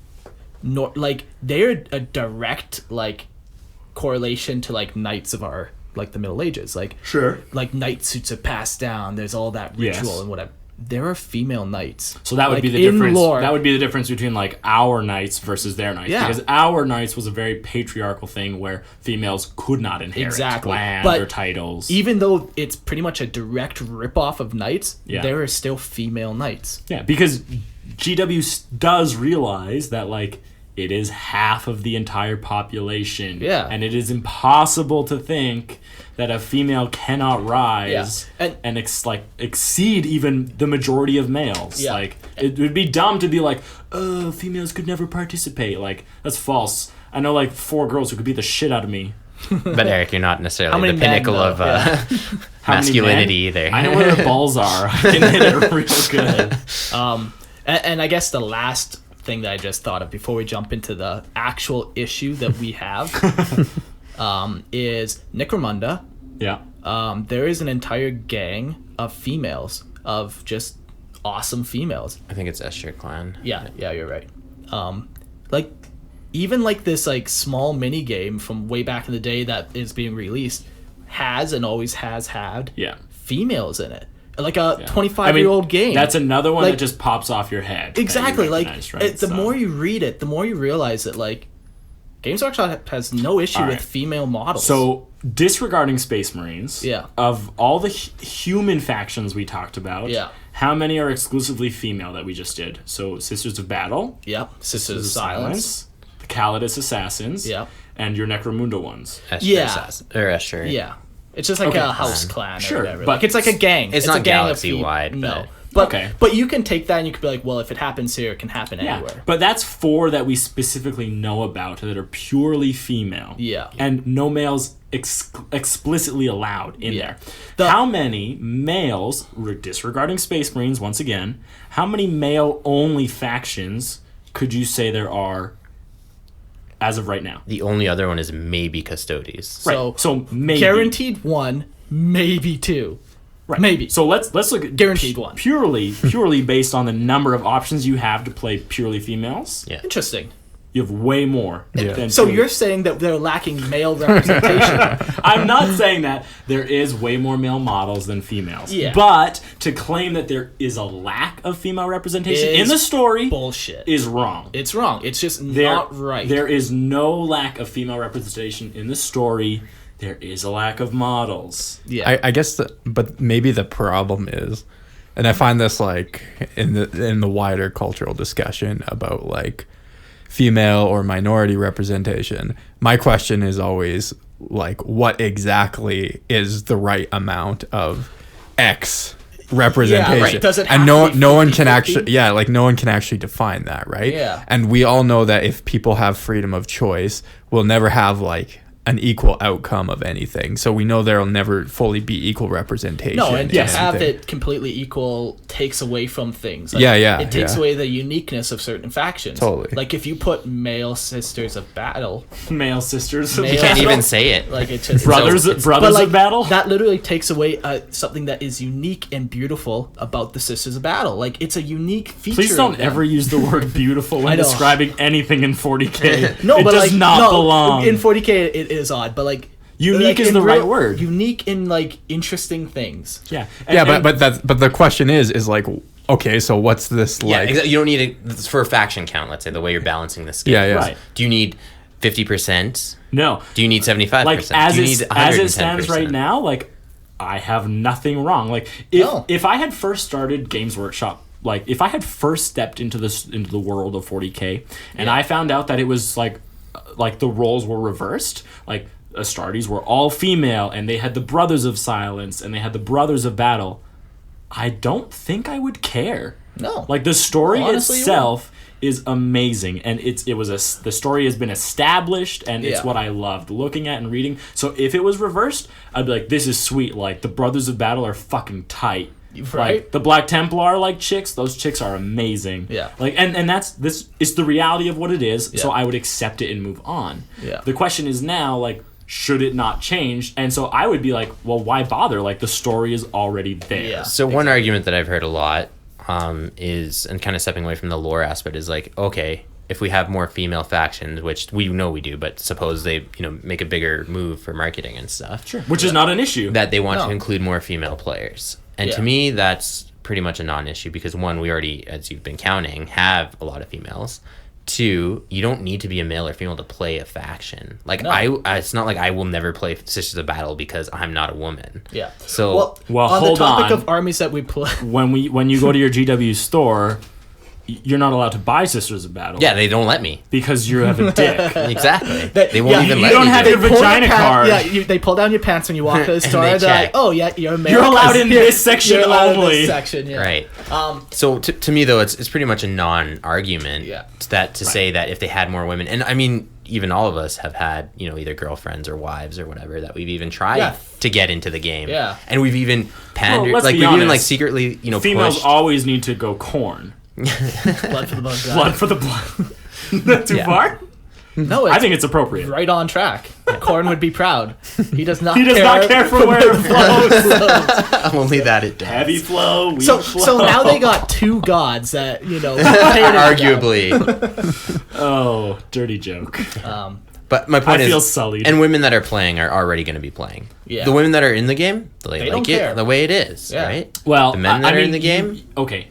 like they're a direct like correlation to like knights of our like the Middle Ages. Like Sure. like knight suits are passed down. There's all that Yes. ritual and whatever. There are female knights. So that would Like, be the in difference. lore. That would be the difference between like our knights versus their knights. Yeah. Because our knights was a very patriarchal thing where females could not inherit Exactly. land But or titles. Even though it's pretty much a direct ripoff of knights, Yeah. there are still female knights. Yeah, because GW does realize that like it is half of the entire population. Yeah. And it is impossible to think that a female cannot rise Yeah. and exceed even the majority of males. Yeah. Like it would be dumb to be like, oh, females could never participate. Like that's false. I know like 4 girls who could beat the shit out of me. But Eric, you're not How necessarily many the men, pinnacle though? of How many masculinity men? either. I know where the balls are. I can hit it real good. And I guess the last thing that I just thought of before we jump into the actual issue that we have is Necromunda. Yeah. There is an entire gang of females, of just awesome females. I think it's Escher Clan. Yeah, you're right. Like even like this like small mini game from way back in the day that is being released has and always has had Yeah. females in it. Like a Yeah. 25-year-old game. That's another one Like- that just pops off your head. that you Exactly. Like recognize, right? the So- more you read it, the more you realize that like Games Workshop has no issue All with right. female models. So, disregarding Space Marines, Yeah. of all the human factions we talked about, Yeah. how many are exclusively female that we just did? So, Sisters of Battle, yep, Sisters of Silence. the Calidus Assassins, Yeah. and your Necromunda ones. Escher Yeah. Assassin, or Escher. Yeah. It's just like Okay. a house clan Sure, or whatever. but Like it's like a gang. it's a not gang of galaxy-wide, No. but- But Okay. but you can take that and you could be like, well, if it happens here, it can happen Yeah, anywhere. but that's 4 that we specifically know about that are purely female. Yeah. And no males explicitly allowed in Yeah. there. How many males, disregarding Space Marines once again, how many male-only factions could you say there are as of right now? The only other one is maybe Custodes. So, So maybe. guaranteed 1, maybe 2. Right. Maybe. So let's look at Guaranteed one. Purely based on the number of options you have to play purely females. Yeah. Interesting. You have way more. Yeah. Than So purely- you're saying that they're lacking male representation. I'm not saying that there is way more male models than females. Yeah. But to claim that there is a lack of female representation in Is the story Bullshit. is wrong. It's wrong. It's just There- not right. There is no lack of female representation in the story. There is a lack of models. yeah. I guess, but maybe the problem is and I find this like in the wider cultural discussion about like female or minority representation, my question is always like, what exactly is the right amount of X representation? Yeah, right. Does it have and to be no one can 50-50? actually, like no one can actually define that, right? Yeah. And we all know that if people have freedom of choice, we'll never have like an equal outcome of anything. So we know there'll never fully be equal representation. No, and in to have anything. it completely equal takes away from things. Yeah, It takes yeah. away the uniqueness of certain factions. Totally. Like if you put male sisters of battle, Male sisters. Male- You can't even say it. like it just Brothers, it's- brothers but, like, of battle. that literally takes away something that is unique and beautiful about the sisters of battle. Like it's a unique feature. Please don't of them. ever use the word beautiful I when know. describing anything in 40K. No, it but does like not no, belong. in 40K. It is odd, but like Unique like, is in the right word. Unique in like interesting things. Yeah, But the question is like, okay, so what's this Yeah, like? exactly. You don't need it it's for a faction count. Let's say the way you're balancing the scale. Yeah, yeah. Right. Do you need 50%? no, Do you need 75%? like Do you need as it stands 110%? right now, like I have nothing wrong. Like if No. if I had first started Games Workshop, like if I had first stepped into the world of 40K, and I found out that it was like the roles were reversed, like Astartes were all female, and they had the Brothers of Silence, and they had the Brothers of Battle. I don't think I would care. No. Like the story Honestly, you itself is amazing, and the story has been established, and it's Yeah. what I loved looking at and reading. So if it was reversed, I'd be like, this is sweet. Like the Brothers of Battle are fucking tight. Right. Like the Black Templar like chicks, those chicks are amazing. Yeah. Like and this is the reality of what it is. So Yeah. I would accept it and move on. Yeah. The question is now, like, should it not change? And so I would be like, well, why bother? Like the story is already there. Yeah. So one argument that I've heard a lot is, and kind of stepping away from the lore aspect, is like, okay, if we have more female factions, which we know we do, but suppose they make a bigger move for marketing and stuff, Sure. Which is not an issue. that they want No. to include more female players. And Yeah. to me, that's pretty much a non-issue because one, we already, as you've been counting, have a lot of females. Two, you don't need to be a male or female to play a faction. Like No. it's not like I will never play Sisters of Battle because I'm not a woman. Yeah. So Well, on the hold topic on. of armies that we play, when you go to your GW store, you're not allowed to buy Sisters of Battle. yeah, they don't let me. Because you have a dick. Exactly. They won't yeah, even you let don't me have do your it. pull your vagina card. Yeah, they pull down your pants when you walk to the store. they And they're like, check. "Oh yeah, you're a male. You're allowed 'cause in you're- this section you're allowed in only." this section, yeah. Right. So to me though, it's pretty much a non-argument. Yeah. To say that if they had more women, and I mean, even all of us have had either girlfriends or wives or whatever that we've even tried Yeah. to get into the game. Yeah. And we've even pandered, let's like be we've even like honest. secretly, Females pushed. always need to go corn. Blood for the bug. Blood for the blood. Not too Yeah. far? No, I think it's appropriate. right on track. Corn would be proud. He does not. He does not care for where it flows. Only that it does. Heavy flow, weak So flow. now they got two gods that Arguably. Oh, dirty joke. But my point I is, feel sullied. and women that are playing are already going to be playing. Yeah. The women that are in the game, they They like don't it care. the way it is, Yeah. right? Well, the men that are in the game. Okay.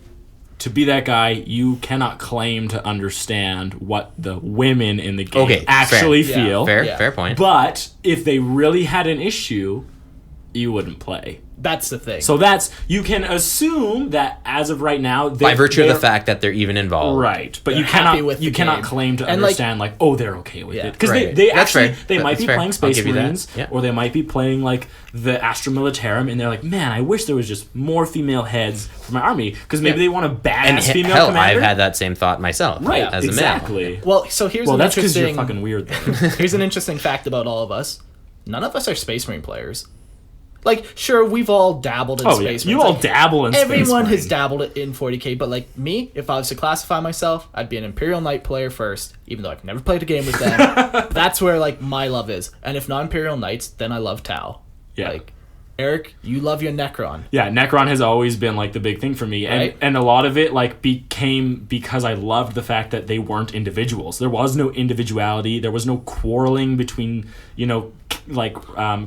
To be that guy, you cannot claim to understand what the women in the game Okay, actually fair. feel. Fair, Yeah. fair point. But if they really had an issue, you wouldn't play. That's the thing. So you can assume that as of right now, By virtue of the they're- fact that they're even involved. right? But They're you happy with the cannot game. claim to And, like- understand like, oh, they're okay with Yeah. it because Right. they That's actually fair. they might That's be fair. playing I'll Space give you that. Marines Yeah. or they might be playing like the Astra Militarum and they're like, man, I wish there was just more female heads for my army because maybe they want a badass And female hell, commander. I've had that same thought myself. right, as a male. exactly. well, so here's Well, an that's because interesting. you're fucking weird. Though. Here's an interesting fact about all of us. None of us are Space Marine players. Like, sure, we've all dabbled in Oh yeah, Space Marines. you all Like, dabble in Space everyone has Marine. dabbled in 40K, but like me, if I was to classify myself, I'd be an Imperial Knight player first, even though I've never played a game with them. That's where like my love is. And if not Imperial Knights, then I love Tau. Yeah. Like, Eric, you love your Necron. Yeah, Necron has always been like the big thing for me, and Right. and a lot of it like became because I loved the fact that they weren't individuals. There was no individuality. There was no quarreling between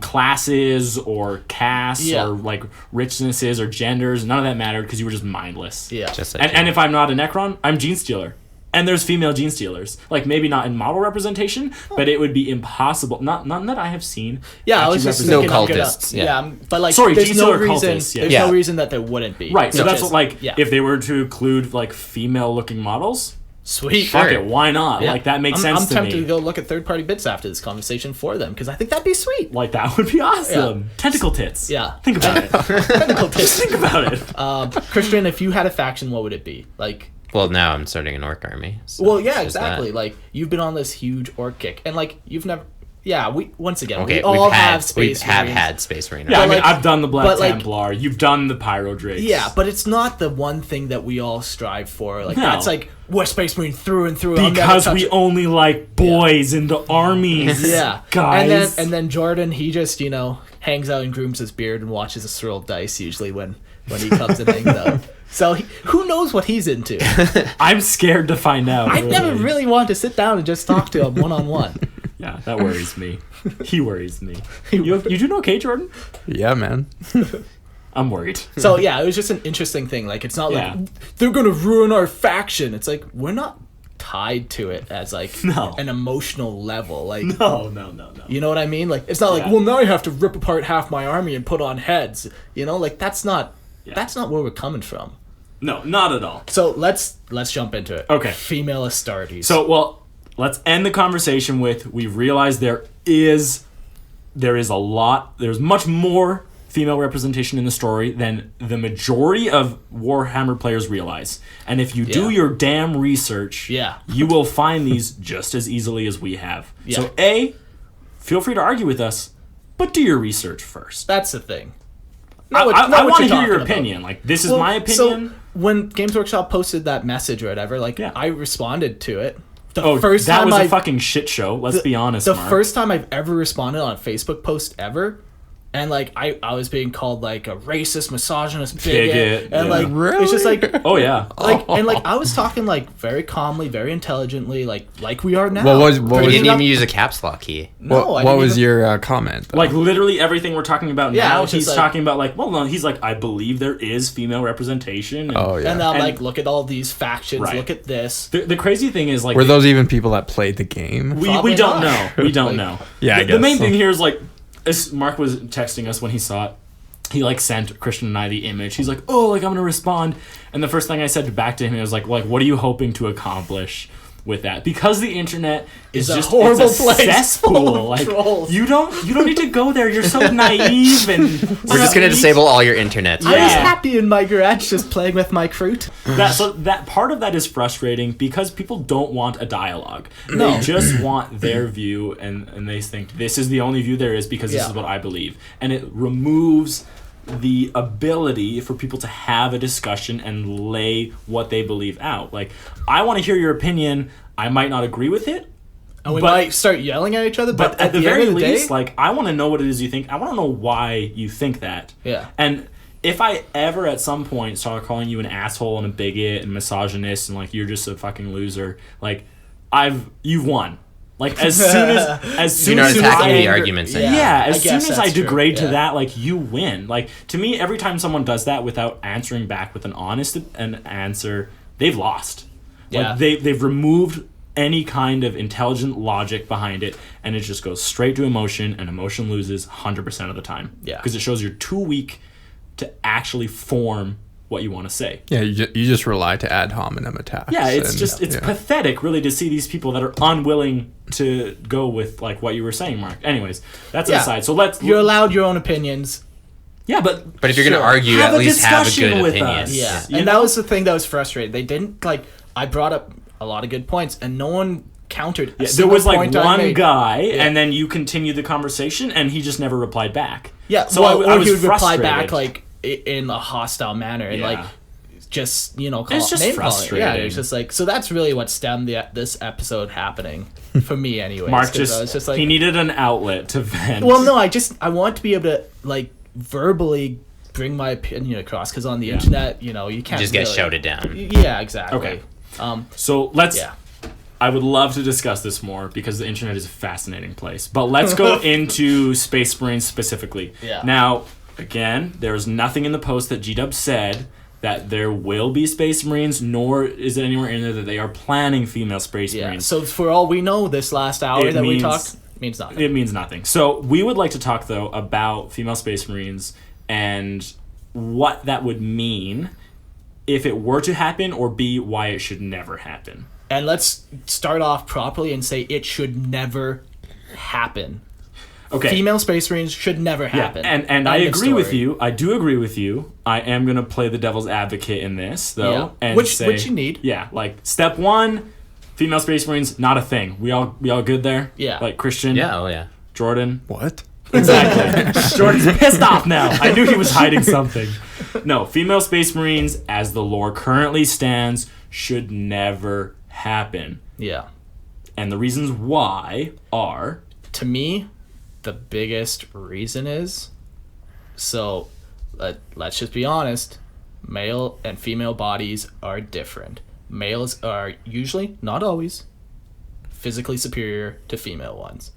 classes or castes Yeah. or like richnesses or genders. None of that mattered because you were just mindless. Yeah. Just like And if I'm not a Necron, I'm Gene Stealer. And there's female gene stealers. Like, maybe not in model representation, but it would be impossible. None that I have seen. Yeah, I was actually just No thinking of cultists, yeah. but like, Sorry, there's gene no stealer reason. cultists, yeah. There's Yeah. no reason that there wouldn't be. Right, so Which that's is- what, like, yeah. if they were to include, like, female-looking models, Sweet. fuck Sure. it, why not? Yeah. Like, that makes I'm sense to tempted me. to go look at third-party bits after this conversation for them because I think that'd be sweet. Like, that would be awesome. Yeah. Tentacle tits. Yeah. Think about it. Technical tips. Think about it. Christian, if you had a faction, what would it be? Like, Well, now I'm starting an orc army. So well, yeah, there's that. exactly. Like, you've been on this huge orc kick, and like, you've never. Yeah, we once again Okay, we all have we space. have Marines. had Space Marine. Yeah, I mean, like- I've done the Black but, like- Templar. You've done the Pyro Drakes. Yeah, but it's not the one thing that we all strive for. Like, No. that's like we're Space Marine through and through. I'll never Because touch we it. only like boys in the armies. Yeah, Guys. And then Jordan, he just hangs out and grooms his beard and watches us roll dice usually when he comes and hangs out. So who knows what he's into? I'm scared to find out. I never really wanted to sit down and just talk to him one-on-one. Yeah, that worries me. He worries me. You doing okay, Jordan? Yeah, man. I'm worried. So yeah, it was just an interesting thing. Like, it's not Yeah. like they're gonna ruin our faction. It's like we're not tied to it as like No. an emotional level. Like, No. you know what I mean? Like, it's not like, Yeah. well, now I have to rip apart half my army and put on heads. Like that's not where we're coming from. No, not at all. So let's jump into it. Okay. Female Astartes. So, well, let's end the conversation with, we realize there's much more female representation in the story than the majority of Warhammer players realize. And if you do Yeah. your damn research, Yeah. you will find these just as easily as we have. Yeah. So, A, feel free to argue with us, but do your research first. that's the thing. I Know want what to you're hear your talking about. opinion. Like, this is Well, my opinion. So when Games Workshop posted that message or whatever, like, Yeah. I responded to it. The Oh, first that time was I a fucking shit show. Let's be honest, The Mark. first time I've ever responded on a Facebook post ever, and like I was being called like a racist, misogynist, bigot, and yeah. like it's just like Oh, yeah. and like I was talking like very calmly, very intelligently, like we are now. What was- You what didn't Bringing even up- use a caps lock key. No, I what didn't was even- your comment? though? Like, literally everything we're talking about Yeah, now, it's just he's like- talking about, like, well, no, he's like, I believe there is female representation. And Oh, yeah. And I'm And- like, look at all these factions. Right. Look at this. The crazy thing is, like, Were those even people that played the game? we Probably don't not. know. We don't Like- know. Yeah, I The main guess so. thing here is, like, as Mark was texting us when he saw it, he, like, sent Christian and I the image. He's like, oh, like, I'm going to respond. And the first thing I said back to him was, like, what are you hoping to accomplish with that? Because the internet is It's a just horrible it's a place full cesspool. of Like, trolls. you don't need to go there. You're so naive and We're just gonna disable all your internet. I was Yeah. happy in my garage just playing with my fruit. that part of that is frustrating because people don't want a dialogue. No. They just want their view, and they think this is the only view there is because this Yeah. is what I believe, and it removes the ability for people to have a discussion and lay what they believe out. Like, I want to hear your opinion. I might not agree with it, And we But- might start yelling at each other, but at the end very of the least, day, like, I want to know what it is you think. I want to know why you think that. Yeah. And if I ever at some point start calling you an asshole and a bigot and misogynist and like you're just a fucking loser, like you've won. Like as soon as You're not as attacking I, the arguments Yeah. anymore. yeah, I as soon guess as I that's true, degrade to yeah. that, like, you win. Like, to me, every time someone does that without answering back with an honest answer, they've lost. Yeah. Like, they've removed any kind of intelligent logic behind it, and it just goes straight to emotion, and emotion loses 100% of the time. Yeah. Because it shows you're too weak to actually form what you want to say. Yeah, you just rely to ad hominem attacks. Yeah, it's and- just, it's yeah. pathetic, really, to see these people that are unwilling to go with, like, what you were saying, Mark. Anyways, that's Yeah. aside. So let's... you're allowed your own opinions. Yeah, but... But if you're Sure. gonna argue, Have at a least have a discussion good with opinion. us. Yeah, You and know? that was the thing that was frustrating. They didn't I brought up a lot of good points, and no one countered. Yeah, there was, like, one guy, Yeah. and then you continued the conversation, and he just never replied back. Yeah, So well, I or was he would reply frustrated. back like in a hostile manner, and Yeah. like just call It's just name call it. Yeah, frustrating. it's just like, so that's really what stemmed this episode happening for me, anyways. Mark 'cause I was just like, he needed an outlet to vent. well, no, I want to be able to like verbally bring my opinion across, because on the internet, you can't Just get really- shouted down. Yeah, exactly. Okay. So let's... Yeah. I would love to discuss this more because the internet is a fascinating place. But let's go into Space Marines specifically. Yeah. Now, again, there's nothing in the post that G-Dub said that there will be Space Marines, nor is it anywhere in there that they are planning female Space Yeah. Marines. So for all we know, this last hour It that we means- talked means nothing. It means nothing. So we would like to talk, though, about female Space Marines and what that would mean if it were to happen, or B, why it should never happen. And let's start off properly and say it should never happen. Okay. Female Space Marines should never Yeah, happen. and End I of agree with story. you. I do agree with you. I am going to play the devil's advocate in this, though. Yeah. And Which say, you need. Yeah, like, step one, female Space Marines, not a thing. We all good there? Yeah. Like, Christian? Yeah, oh yeah. Jordan? What? Exactly. Jordan's pissed off now. I knew he was hiding something. No, female Space Marines, as the lore currently stands, should never happen. Yeah. And the reasons why are... To me, the biggest reason is, so let's just be honest, male and female bodies are different. Males are usually, not always, physically superior to female ones.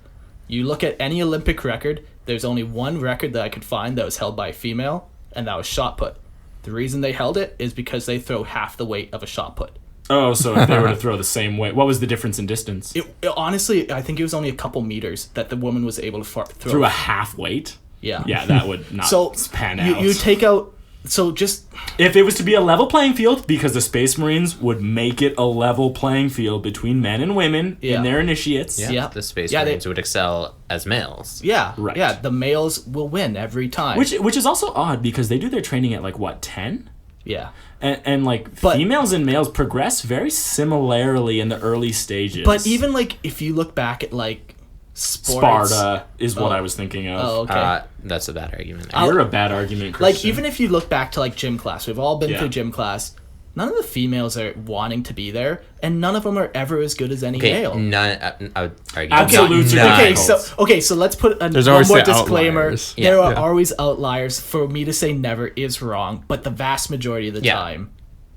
You look at any Olympic record, there's only one record that I could find that was held by a female, and that was shot put. The reason they held it is because they throw half the weight of a shot put. Oh, so if they were to throw the same way, what was the difference in distance? Honestly, I think it was only a couple meters that the woman was able to throw. Through a half weight? Yeah. Yeah, that would not So pan out. you take out. So just If it was to be a level playing field, because the Space Marines would make it a level playing field between men and women Yeah. in their initiates. Yeah, Yeah. the Space Yeah, they- Marines would excel as males. yeah, Right. yeah, the males will win every time. Which is also odd, because they do their training at, like, what, 10? yeah, And like, But- females and males progress very similarly in the early stages. but even like if you look back at like sports, Sparta is what Oh. I was thinking of. Oh, okay. That's a bad argument. You're a bad argument, like Christian. even if you look back to like gym class, we've all been Yeah. through gym class. None of the females are wanting to be there, and none of them are ever as good as any Okay, male. none. I would argue. Absolutes are none. Okay, difficult. so let's put There's one always more the disclaimer. outliers. There Yeah. are Yeah. always outliers. For me to say never is wrong, but the vast majority of the Yeah. time,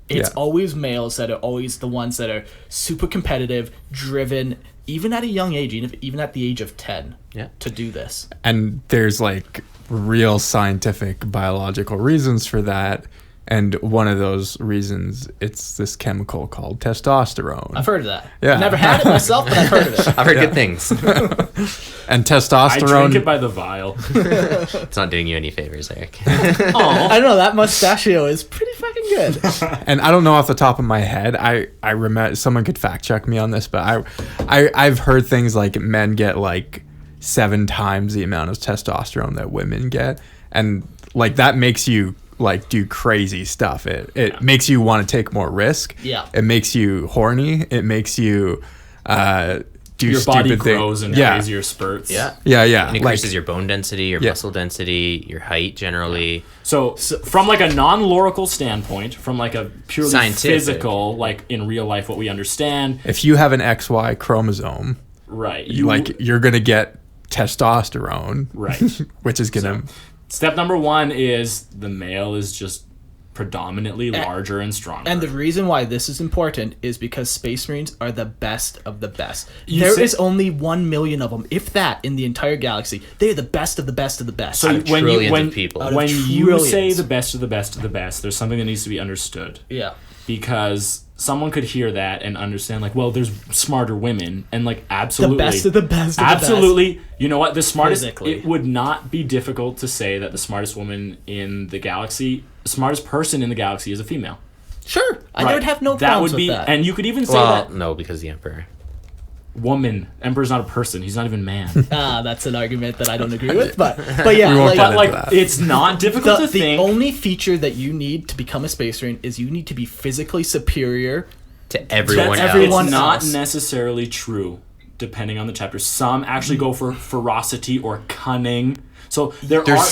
it's Yeah. always males that are always the ones that are super competitive, driven, even at a young age, even at the age of 10, Yeah. to do this. And there's like real scientific biological reasons for that. And one of those reasons, it's this chemical called testosterone. I've heard of that. Yeah. I've never had it myself, but I've heard of it. I've heard good things. And I testosterone. drink it by the vial. It's not doing you any favors, Eric. I don't know, that mustachio is pretty fucking good. And I don't know off the top of my head. I remember someone could fact check me on this, but I've heard things like men get like 7 times the amount of testosterone that women get, and like that makes you like do crazy stuff. It makes you want to take more risk. Yeah. It makes you horny. It makes you do Your stupid body things. grows in yeah. crazier spurts. Yeah. Yeah, It yeah. Like, increases your bone density, your Yeah. muscle density, your height generally. So from like a non-lorical standpoint, from like a purely Scientific. physical, like in real life, what we understand, if you have an XY chromosome, right? you're gonna get testosterone, right. which is gonna. Step number 1 is the male is just predominantly larger and stronger. And the reason why this is important is because Space Marines are the best of the best. You There say- is only 1 million of them, if that, in the entire galaxy. They are the best of the best of the best. So Out of trillions of people. Out of when you trillions. say the best of the best of the best, there's something that needs to be understood. yeah. Because someone could hear that and understand, like, well, there's smarter women, and like, absolutely, The best of the best of absolutely. You know what? The smartest. Physically. It would not be difficult to say that the smartest woman in the galaxy, the smartest person in the galaxy, is a female. the best. Sure. I Right. would have no That problems would be, with that. and you could even say Well, that no, because the Emperor. woman. Emperor's not a person. He's not even man. That's an argument that I don't agree with, but yeah, We won't like, get But into like, that. it's not difficult to the think. only feature that you need to become a Space Marine is you need to be physically superior. To everyone That's else. everyone It's not else. necessarily true, depending on the chapter. Some actually go for ferocity or cunning. So there's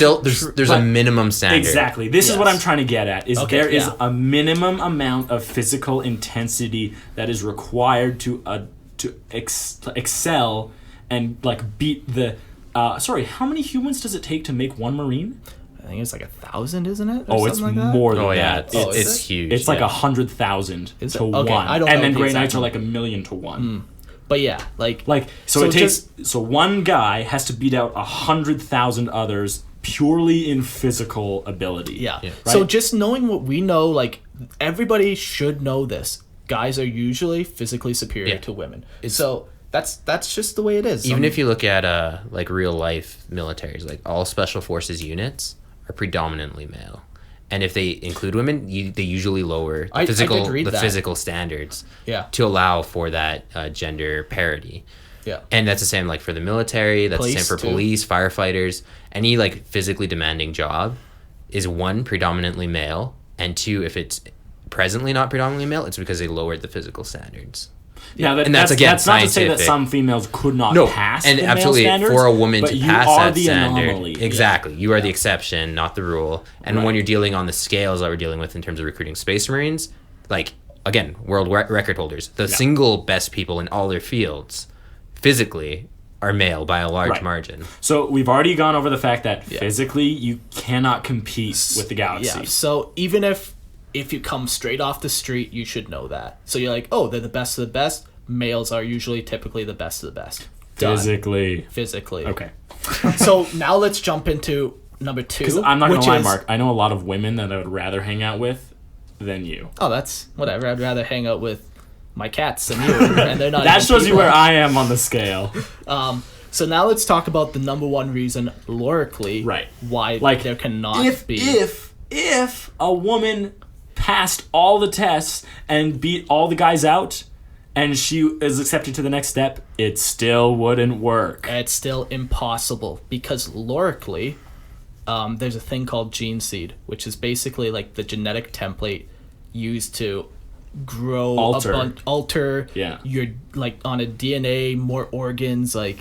There's a minimum standard. Exactly. This is what Yes. I'm trying to get at. Is Okay, there is yeah. a minimum amount of physical intensity that is required to excel and like beat the. Sorry, how many humans does it take to make one Marine? I think it's like 1,000, isn't it? Or Oh, it's something like that? more than Oh yeah, that. it's, Oh, is it's it? huge. It's like yeah. 100,000 Is it? to Okay, one, I don't and know then the Grey exact Knights are number. like 1,000,000 to one. But yeah, like Like so, it just- takes so one guy has to beat out 100,000 others purely in physical ability. Yeah. Yeah. So Right? just knowing what we know, like everybody should know this. Guys are usually physically superior Yeah. to women. So that's just the way it is. Even if you look at like real life militaries, like all special forces units are predominantly male, and if they include women, they usually lower I the did read that. physical standards Yeah. to allow for that gender parity. Yeah. And that's the same like for the military. That's the Police, same for too. police, firefighters. Any like physically demanding job is one, predominantly male, and two, if it's presently not predominantly male, it's because they lowered the physical standards. Yeah, And that's, again, that's not to say that scientific. some females could not No, pass and the absolutely male standards, for a woman but to you pass are that the standard, anomaly. exactly, you are the exception, not the rule. And Right. when you're dealing on the scales that we're dealing with in terms of recruiting Space Marines, like again, world record holders, the single best people in all their fields, physically, are male by a large Right. margin. So we've already gone over the fact that physically you cannot compete with the galaxy. Yeah. So even if you come straight off the street, you should know that. So you're like, oh, they're the best of the best. Males are usually typically the best of the best. Done. Physically. Okay. So now let's jump into number 2. Because I'm not going which to lie, is- Mark. I know a lot of women that I would rather hang out with than you. Oh, that's whatever. I'd rather hang out with my cats than you, and they're not. That even shows you people. where I am on the scale. So now let's talk about the number one reason, lorically, Right. why Like, there cannot be. if a woman passed all the tests and beat all the guys out and she is accepted to the next step, it still wouldn't work. It's still impossible because lorically, there's a thing called gene seed, which is basically like the genetic template used to grow alter Yeah. your like on a DNA more organs like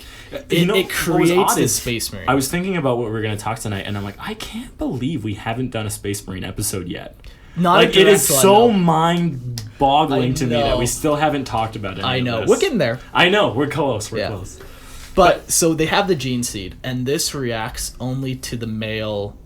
You know, it what was creates odd a is Space Marine. I was thinking about what we were going to talk tonight, and I'm like, I can't believe we haven't done a Space Marine episode yet. Not Like, a it is direct so one, though. mind-boggling I to me that know. we still haven't talked about it. I know we're getting there. I know we're close. We're Yeah. close. But so they have the gene seed, and this reacts only to the male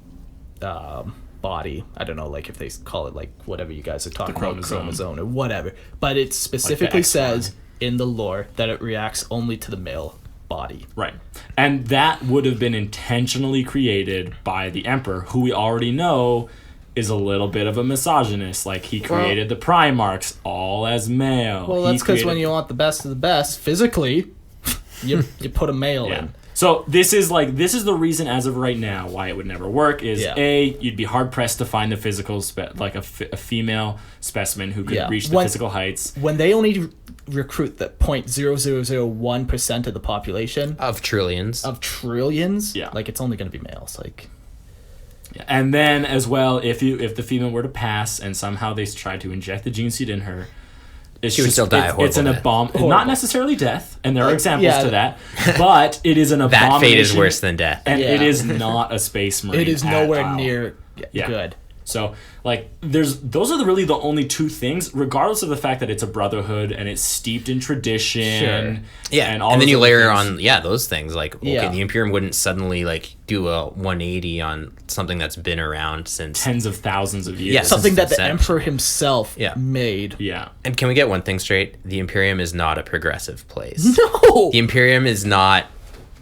body. I don't know, like if they call it like whatever you guys are talking about, chromosome or whatever. But it specifically X says in the lore that it reacts only to the male body. Right. And that would have been intentionally created by the Emperor, who we already know is a little bit of a misogynist. Like, he created the Primarchs all as male. Well, that's because when you want the best of the best, physically, you put a male in. So this is the reason as of right now why it would never work is you'd be hard pressed to find the physical a female specimen who could reach the physical heights. When they only recruit the 0.0001% of the population Of trillions. like it's only going to be males. Like, and then as well, if the female were to pass and somehow they tried to inject the gene seed in her, She would still die a It's an horrible death. not necessarily death, and there are examples yeah. to that, but it is an That abomination. fate is worse than death. and it Yeah. is not a Space Marine. it is at nowhere all. near Yeah. good. So, like, those are really the only two things, regardless of the fact that it's a brotherhood and it's steeped in tradition. Sure. Yeah, and all and then those you other layer things. on those things like okay, Yeah. the Imperium wouldn't suddenly like do a 180 on something that's been around since. tens of thousands of years. Yeah, Something that the Inception. Emperor himself Yeah. made. Yeah. And can we get one thing straight? The Imperium is not a progressive place. No! The Imperium is not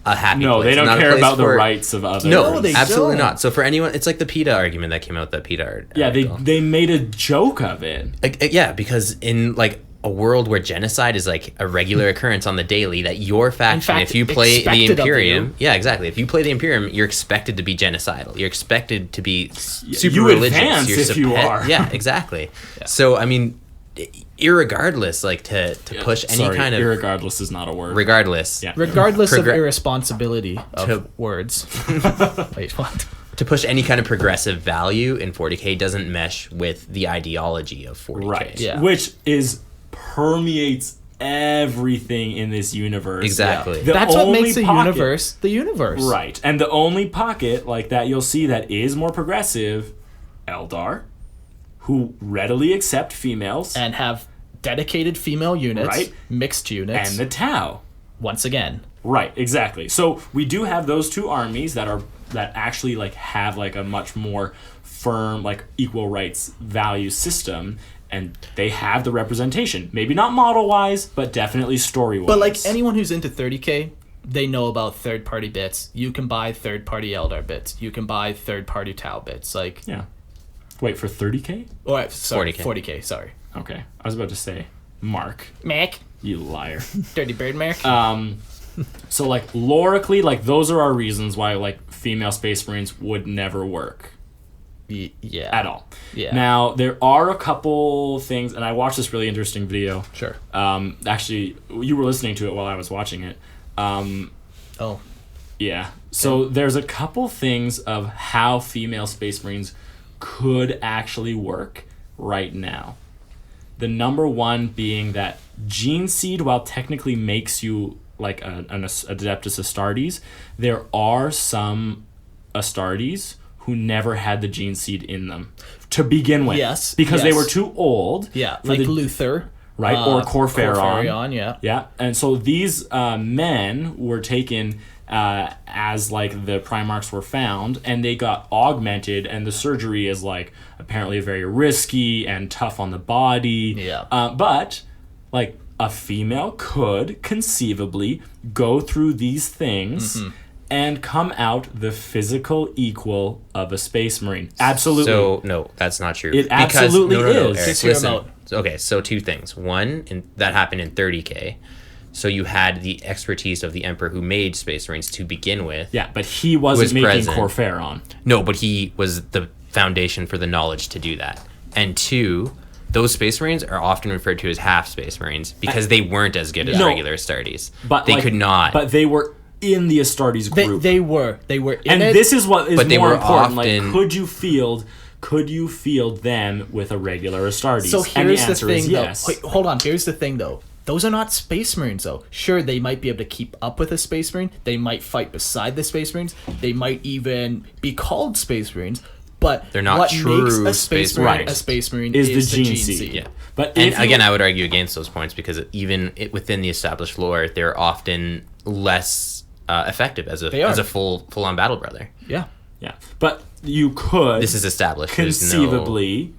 a happy No, place. they It's don't not a care place about the for- rights of others. No, No, they absolutely don't. not. So for anyone, it's like the PETA argument that came out. That PETA. Yeah, article. they made a joke of it. Yeah, because in like a world where genocide is like a regular occurrence on the daily, that your faction, fact, if you play the expected of Imperium, you. yeah, exactly. If you play the Imperium, you're expected to be genocidal. You're expected to be super you religious. advance You're if you are. Yeah, exactly. So I mean, irregardless, like to push any Sorry, kind of irregardless is not a word. regardless. Yeah. Regardless of Progre- irresponsibility of To- words. Wait, what? To push any kind of progressive value in 40K doesn't mesh with the ideology of 40K. Right. Yeah. Which permeates everything in this universe. Exactly. The That's what only makes the pocket- universe the universe. Right. And the only pocket like that you'll see that is more progressive, Eldar, who readily accept females, And have dedicated female units, Right. mixed units. and the Tau. once again. Right, exactly. So we do have those two armies that actually like have like a much more firm like equal rights value system, and they have the representation. Maybe not model wise, but definitely story wise. But like anyone who's into 30K, they know about third-party bits. You can buy third-party Eldar bits. You can buy third-party Tau bits. Like, Yeah. Wait, for 30K? or sorry, 40K. 40K. Sorry, Okay. I was about to say, Mark, Mac, you liar. Dirty Bird, Mark. So, like, lorically, like, those are our reasons why, like, female Space Marines would never work Yeah, at all. Yeah. Now, there are a couple things, and I watched this really interesting video. Sure. Actually, you were listening to it while I was watching it. Oh, Yeah. So there's a couple things of how female Space Marines could actually work right now. The number one being that Gene Seed, while technically makes you like an Adeptus Astartes, there are some Astartes who never had the Gene Seed in them to begin with. Yes, Because they yes. were too old. yeah, for like the- Luther, Right, or Corphaeron. Corphaeron, yeah. Yeah, and so these men were taken as like the Primarchs were found, and they got augmented, and the surgery is like apparently very risky and tough on the body. Yeah. But like a female could conceivably go through these things and come out the physical equal of a Space Marine. Absolutely. So no, that's not true. It absolutely is. Eric, Just hear 'em listen. out. Okay, so two things. One, that happened in 30K. So you had the expertise of the Emperor who made Space Marines to begin with. Yeah, but he wasn't Was making present. Corphaeron. No, but he was the foundation for the knowledge to do that. And two, those Space Marines are often referred to as half Space Marines because they weren't as good as No. regular Astartes. But they like, could not. But they were in the Astartes group. They were in and it. this is what is But they more were important. often- Like, could you field them with a regular Astartes? So and the here's the answer is thing, though. yes. Wait, hold on. Here's the thing, though. Those are not Space Marines, though. Sure, they might be able to keep up with a Space Marine. They might fight beside the Space Marines. They might even be called Space Marines. But They're not what true makes a Space Space Marine Marines. a Space Marine Is is the the gene gene seed. seed. Yeah. But And if you- again, I would argue against those points because within the established lore, they're often less effective as They are. a full-on battle brother. Yeah. yeah, but you could This is established. There's conceivably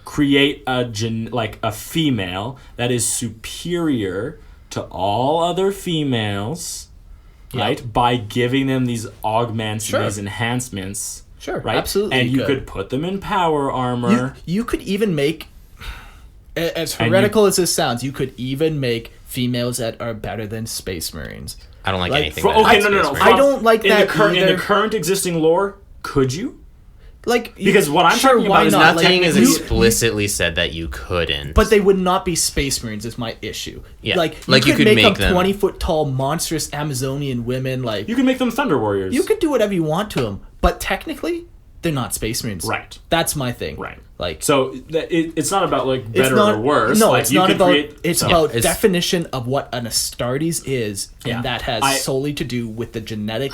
create a female that is superior to all other females, right? By giving them these augments Sure. and these enhancements. Sure, Right? absolutely And you you could. could put them in power armor. You could even make, as And heretical as this sounds, you could even make females that are better than Space Marines. I don't like Like, anything. for- that okay, is no. Space Marine. I don't like in that the in either. the current existing lore. Could you? Like Because what I'm sure, talking why about is not? Like, Nothing is you- explicitly said that you couldn't. But they would not be Space Marines. Is my issue. Yeah, like like you you could could make make them them- 20-foot tall, monstrous Amazonian women. Like You can make them Thunder Warriors. you could do whatever you want to them, but technically, they're not Space Marines. Right. That's my thing. Right. Like So it's not about like it's better not, or worse. No, like, it's you not could about. create It's some- about it's- definition of what an Astartes is, Yeah. and that has I- solely to do with the genetic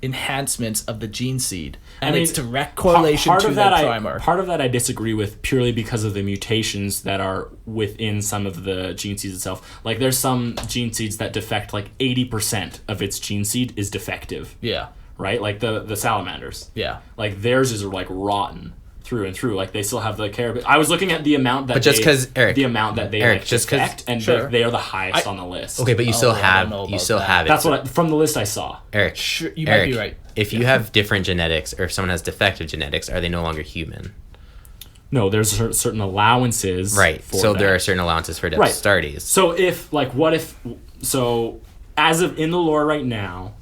enhancements of the gene seed, and I mean, its direct correlation part to of the that primer. Part of that I disagree with purely because of the mutations that are within some of the gene seeds itself. Like there's some gene seeds that defect like 80% of its gene seed is defective, Yeah. right? Like the salamanders. Yeah. Like theirs is like rotten through and through. Like they still have the carabin. I was looking at the amount that But just they- 'cause, Eric, the amount that they Eric, like just 'cause- defect, and Sure. they are the highest on the list. Okay, but you Oh, still I don't have know you about still that. have it. That's what from the list I saw. Eric. Sure, you might Eric, be right. If you have different genetics, or if someone has defective genetics, are they no longer human? No, there's certain allowances. Right. For So that. there are certain allowances for Right. Astartes. So as of in the lore right now,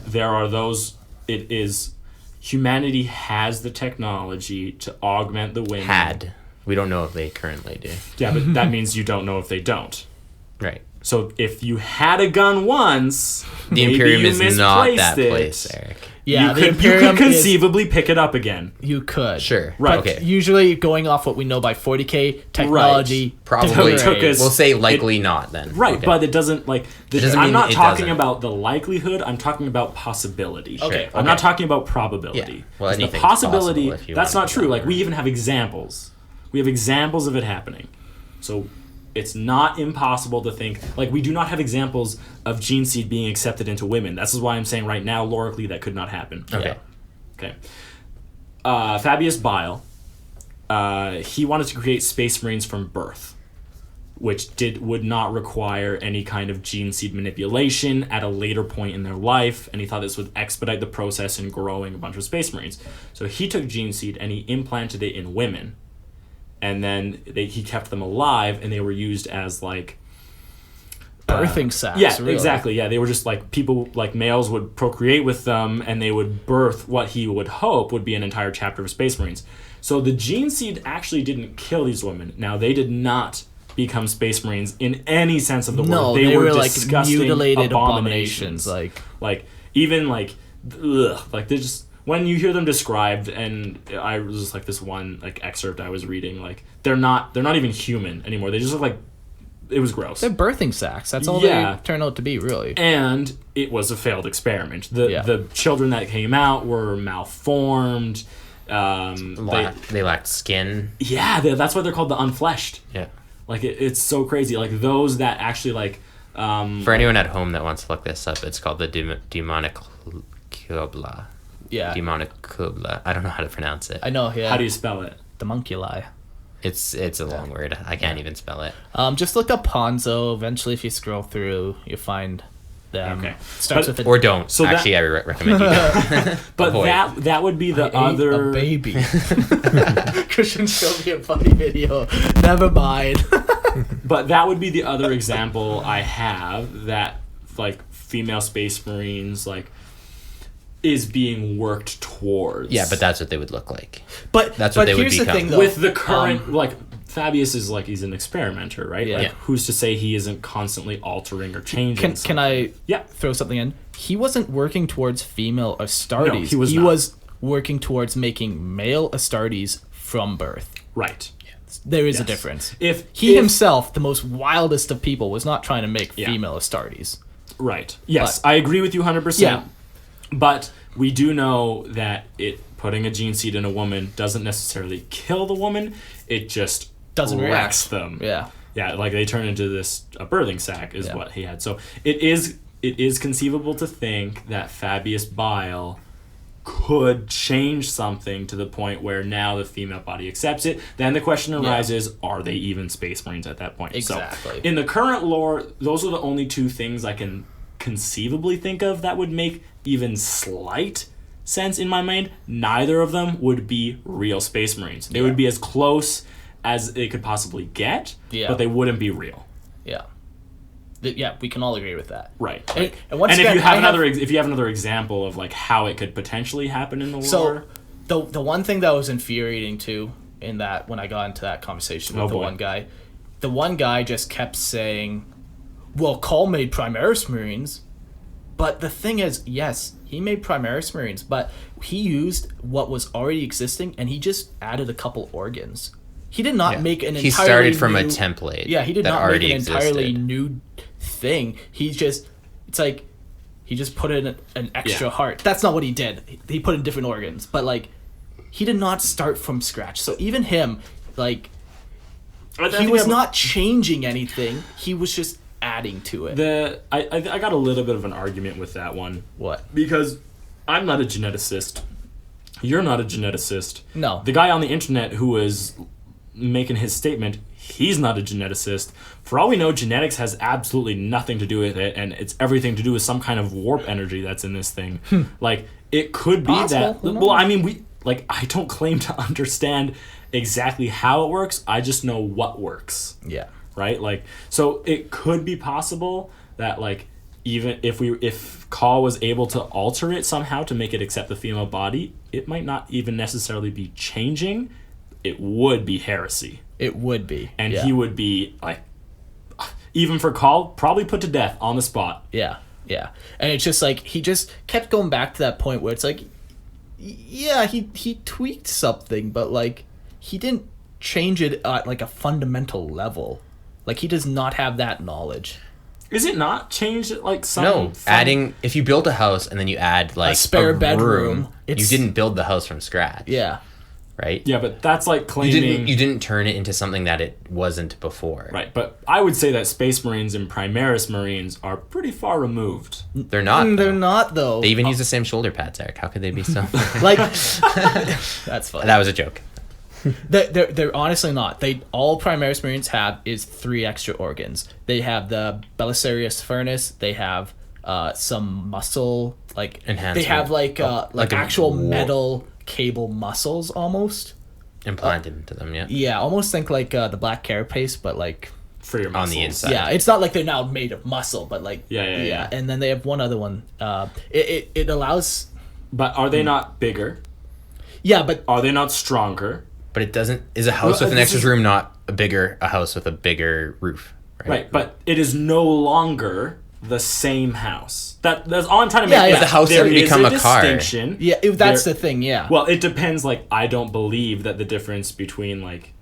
there are those. It is humanity has the technology to augment the women. Had. We don't know if they currently do. Yeah, but that means you don't know if they don't. Right. So if you had a gun once, The maybe Imperium you is not misplaced that it, place, Eric. Yeah, you the could Imperium is- conceivably pick it up again. You could. Sure. Right. Okay. Usually, going off what we know by 40K technology, Probably. Took us- We'll say likely not then. Right, Okay. but it doesn't like. doesn't I'm mean not it talking doesn't. about the likelihood. I'm talking about possibility. Okay, I'm not talking about probability. Yeah. Well, 'Cause the anything's possibility. possible if you That's want not to true. go Like we there. even have examples. We have examples of it happening. So it's not impossible to think. Like we do not have examples of gene seed being accepted into women. This is why I'm saying right now, lorically, that could not happen. Okay. Okay. Fabius Bile, he wanted to create Space Marines from birth. which would not require any kind of gene seed manipulation at a later point in their life, and he thought this would expedite the process in growing a bunch of Space Marines. So he took gene seed and he implanted it in women, and then he kept them alive, and they were used as like birthing sacks. Yeah, really. exactly. Yeah, they were just like people, like males would procreate with them, and they would birth what he would hope would be an entire chapter of Space Marines. So the gene seed actually didn't kill these women. Now, they did not become Space Marines in any sense of the word. No, they were like disgusting mutilated abominations. Like even like ugh, like they just, when you hear them described, and I was just like this one like excerpt I was reading, like they're not even human anymore. They just look like, it was gross. They're birthing sacks. That's all Yeah. they turn out to be, really. And it was a failed experiment. The children that came out were malformed. They lacked skin. Yeah, that's why they're called the unfleshed. Yeah. Like it's so crazy. Like those that actually like. For anyone at home that wants to look this up, it's called the demonic kubla. Yeah. Demonic kubla. I don't know how to pronounce it. I know. Yeah. How do you spell it? The monkuli. It's a long word. I can't even spell it. Just look up Ponzo. Eventually, if you scroll through, you'll find them. Okay. Starts with a Or don't. So Actually, I recommend you don't. But Avoid. that would be the I ate other a baby. Christian showed me a funny video. Never mind. But that would be the other example I have that like female Space Marines like is being worked towards. Yeah, but that's what they would look like. But That's what they would here's the become. thing, though. with the current like Fabius is like, he's an experimenter, right? Yeah. Like, Yeah. who's to say he isn't constantly altering or changing? Can I Yeah. throw something in? He wasn't working towards female Astartes. No, he he not. was working towards making male Astartes from birth. Right. There is a Yes. difference. If He himself, the most wildest of people, was not trying to make Yeah. female Astartes. Right. Yes, But- I agree with you 100%. Yeah. But we do know that putting a gene seed in a woman doesn't necessarily kill the woman. It just Doesn't wrecks react. them. Yeah. Yeah, like they turn into a birthing sac is Yeah. what he had. So it is conceivable to think that Fabius Bile could change something to the point where now the female body accepts it. Then the question arises, are they even Space Marines at that point? Exactly. So in the current lore, those are the only two things I can conceivably think of that would make even slight sense in my mind. Neither of them would be real Space Marines. They would be as close as they could possibly get, Yeah. but they wouldn't be real. Yeah. Yeah, we can all agree with that. Right. And once And again, if you have I if you have another example of like how it could potentially happen in the lore. So the one thing that was infuriating too in that when I got into that conversation with the one guy just kept saying, "Well, Call made Primaris Marines," but the thing is, yes, he made Primaris Marines, but he used what was already existing and he just added a couple organs. He did not make an entirely He started from a new- template. Yeah, he did that not make already an entirely existed. new thing. It's like he just put in an extra Yeah. heart. That's not what he did. He put in different organs, but like he did not start from scratch. So even him, like he was not changing anything. He was just adding to it. I got a little bit of an argument with that one. What? Because I'm not a geneticist. You're not a geneticist. No. The guy on the internet who was making his statement, he's not a geneticist. For all we know, genetics has absolutely nothing to do with it, and it's everything to do with some kind of warp energy that's in this thing. Like, it could be Possible. that... Who knows? Well, I mean, I don't claim to understand exactly how it works. I just know what works. Yeah. Right? Like, so it could be possible that, like, even if Call was able to alter it somehow to make it accept the female body, it might not even necessarily be changing. It would be heresy. It would be. And yeah. he would be, like, even for Call, probably put to death on the spot. Yeah. Yeah. And it's just like he just kept going back to that point where it's like yeah, he tweaked something, but like he didn't change it at like a fundamental level. Like he does not have that knowledge. Is it not changed at, like, some... No, adding... If you build a house and then you add, like, spare room, bedroom, you it's- didn't build the house from scratch. Yeah. Right? Yeah, but that's like claiming... You didn't turn it into something that it wasn't before. Right, but I would say that Space Marines and Primaris Marines are pretty far removed. They're not. They're though. not though. They even use the same shoulder pads, Eric. How could they be so... Like that's funny. That was a joke. They're honestly not. All Primaris Marines have is 3 extra organs. They have the Belisarius furnace. They have some muscle enhancement. They have like actual war- metal cable muscles almost implanted into them. Yeah. Yeah, almost think like the black carapace, but like For your On muscles. the inside. yeah, it's not like they're now made of muscle, but like Yeah. And then they have one other one. It allows. But are they not bigger? Yeah, but Are they not stronger? But it doesn't. Is a house Well, with an this extras is- room not a house with a bigger roof? Right, but it is no longer the same house. That's all I'm trying to make. Yeah, is yeah. But the house there didn't is become a car. distinction. yeah, that's There- the thing. Yeah. Well, it depends. Like, I don't believe that the difference between like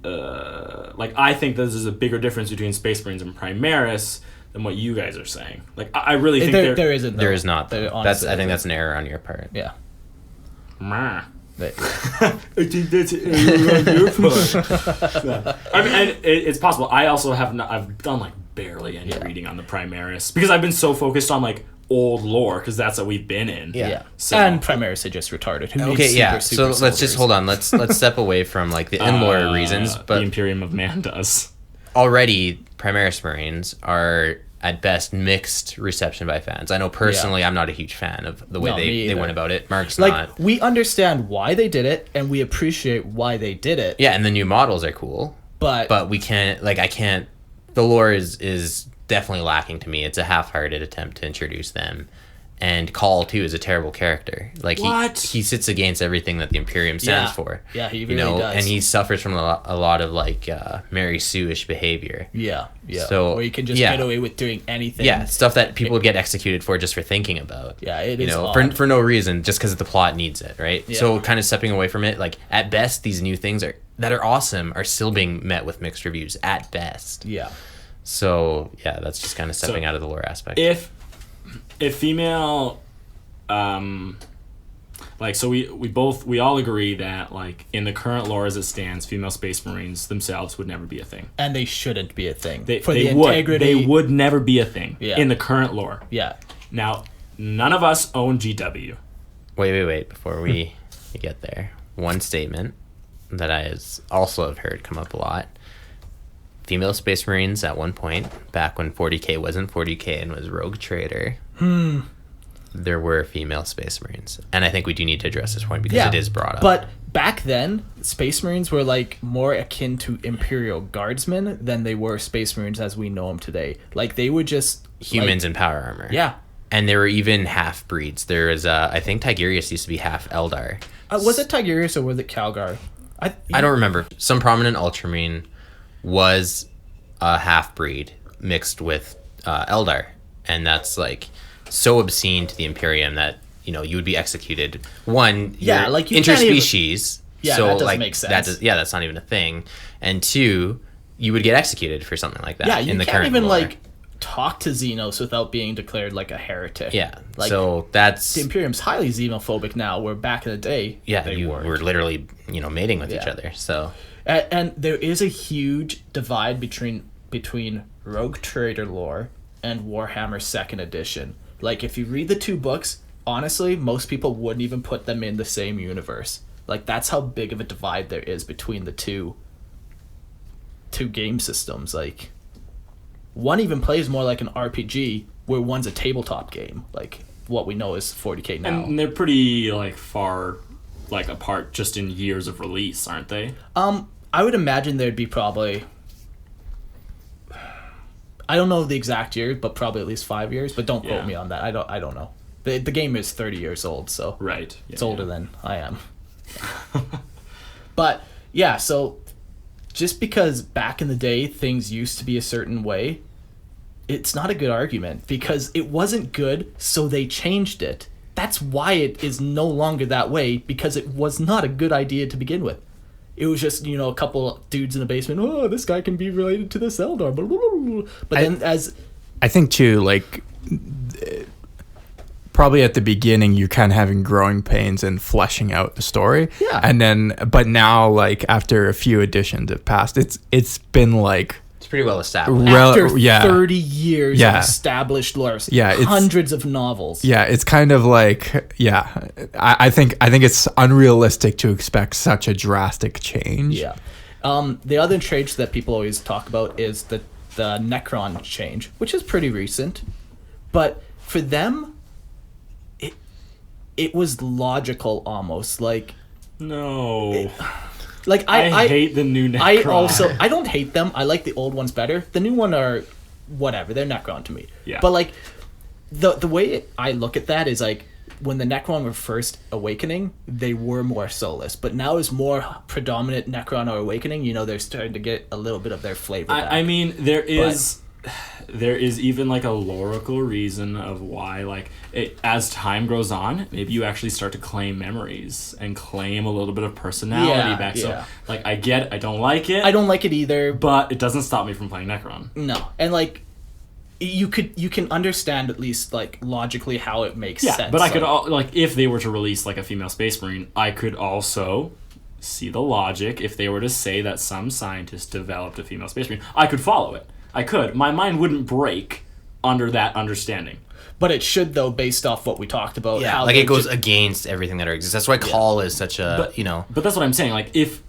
I think that there's a bigger difference between Space Marines and Primaris than what you guys are saying. Like, I really think there isn't. Though. There is not. There That's. honestly I think isn't. that's an error on your part. Yeah. Meh. They- I think that's on your part. I mean, and it's possible. I also have not. I've done like barely any reading on the Primaris because I've been so focused on like old lore because that's what we've been in. Yeah. So- And Primaris are just retarded. Who Okay, needs yeah. super So let's just soldiers? hold on. Let's step away from like the in-lore reasons. the But Imperium of Man does. already, Primaris Marines are at best mixed reception by fans. I know personally, I'm not a huge fan of the way No, me they either. went about it. Mark's Like, not. we understand why they did it, and we appreciate why they did it. Yeah, and the new models are cool, But we can't. Like, I can't. The lore is definitely lacking to me. It's a half-hearted attempt to introduce them. And Call too is a terrible character. Like What? he sits against everything that the Imperium stands Yeah. for. Yeah, he you really know, does. and he suffers from a lot of like Mary Sue-ish behavior. yeah. So, or you can just yeah. get away with doing anything. Yeah, stuff that people would get executed for just for thinking about. Yeah, it you is know, odd. for no reason, just because the plot needs it, right? Yeah. So kind of stepping away from it, like at best, these new things that are awesome are still being met with mixed reviews at best. Yeah. So yeah, that's just kind of stepping out of the lore aspect. If female, like, so we all agree that like in the current lore as it stands, female Space Marines themselves would never be a thing. And they shouldn't be a thing. They the would. integrity. They would never be a thing Yeah. in the current lore. Yeah. Now, none of us own GW. Wait, before we get there, one statement that I also have heard come up a lot. Female Space Marines at one point, back when 40k wasn't 40k and was Rogue Trader, there were female Space Marines. And I think we do need to address this point because Yeah. it is brought up. But back then, Space Marines were like more akin to Imperial Guardsmen than they were Space Marines as we know them today. Like they were just humans in power armor. Yeah. And there were even half breeds. There was, I think Tigurius used to be half Eldar. Was it Tigurius or was it Calgar? I don't remember. Some prominent Ultramarine was a half breed mixed with Eldar, and that's like so obscene to the Imperium that you would be executed. One, Yeah, you're like, you can't even- interspecies. Yeah, so that doesn't like make sense. That's not even a thing. And two, you would get executed for something like that. Yeah, you in the can't current even lore. like talk to Xenos without being declared like a heretic. Yeah. Like, so that's the Imperium's highly xenophobic now, where back in the day, yeah. they You weren't. were literally mating with each Yeah. other. So And there is a huge divide between Rogue Trader lore and Warhammer 2nd Edition. Like, if you read the two books, honestly, most people wouldn't even put them in the same universe. Like, that's how big of a divide there is between the two game systems. Like, one even plays more like an RPG, where one's a tabletop game. Like, what we know is 40k now. And they're pretty like far like apart just in years of release, aren't they? I would imagine there'd be probably, I don't know the exact year, but probably at least 5 years. But don't quote Yeah. me on that. I don't know. The game is 30 years old, so Right. it's older than I am. But yeah, so just because back in the day things used to be a certain way, it's not a good argument because it wasn't good, so they changed it. That's why it is no longer that way, because it was not a good idea to begin with. It was just, a couple dudes in the basement, oh, this guy can be related to this Eldar, blah, blah, blah, blah. But then as... I think too, like probably at the beginning you're kind of having growing pains and fleshing out the story. Yeah. And then, but now like after a few editions have passed, it's been like pretty well established. After yeah. 30 years Yeah. of established lore, Yeah, it's- hundreds of novels. Yeah, it's kind of like, yeah, I think it's unrealistic to expect such a drastic change. Yeah. The other change that people always talk about is the Necron change, which is pretty recent. But for them, it was logical almost. Like No. I hate the new Necron. I don't hate them. I like the old ones better. The new one are whatever. They're Necron to me. Yeah. But like the way I look at that is like when the Necron were first awakening, they were more soulless. But now is more predominant Necron are awakening. You know, they're starting to get a little bit of their flavor back. I mean, there is even like a logical reason of why, like, as time goes on, maybe you actually start to claim memories and claim a little bit of personality back. Yeah. So, like, I don't like it. I don't like it either. But it doesn't stop me from playing Necron. No, and like you can understand at least like logically how it makes sense. But I could like if they were to release like a female space marine, I could also see the logic if they were to say that some scientist developed a female space marine. I could follow it. I could. My mind wouldn't break under that understanding. But it should though, based off what we talked about. Yeah, how like they're it goes ju- against everything that exists. That's why Call is such a, But that's what I'm saying. Like if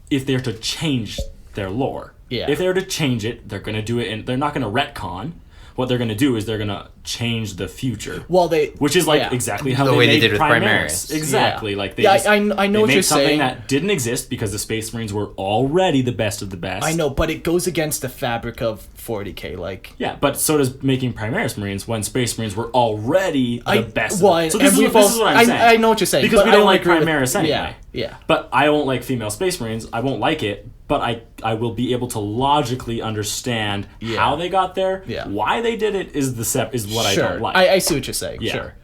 they're to change their lore, Yeah. if they're to change it, they're gonna do it, and they're not gonna retcon. What they're gonna do is they're gonna change the future. Well, which is like yeah. exactly how The they way they made did with Primaris. Primaris. Exactly. Yeah. Like they Yeah, just, I know they what made you're something saying. that didn't exist because the Space Marines were already the best of the best. I know, but it goes against the fabric of 40K. Like Yeah, but so does making Primaris Marines when Space Marines were already the best. Well, So and this we've is also- what I'm saying. I know what you're saying, Because but we I don't don't like agree with- Primaris anyway. Yeah. But I won't like female Space Marines. I won't like it, but I will be able to logically understand how they got there. Yeah. Why they did it is what I Sure, don't like. I see what you're saying. Yeah. Sure.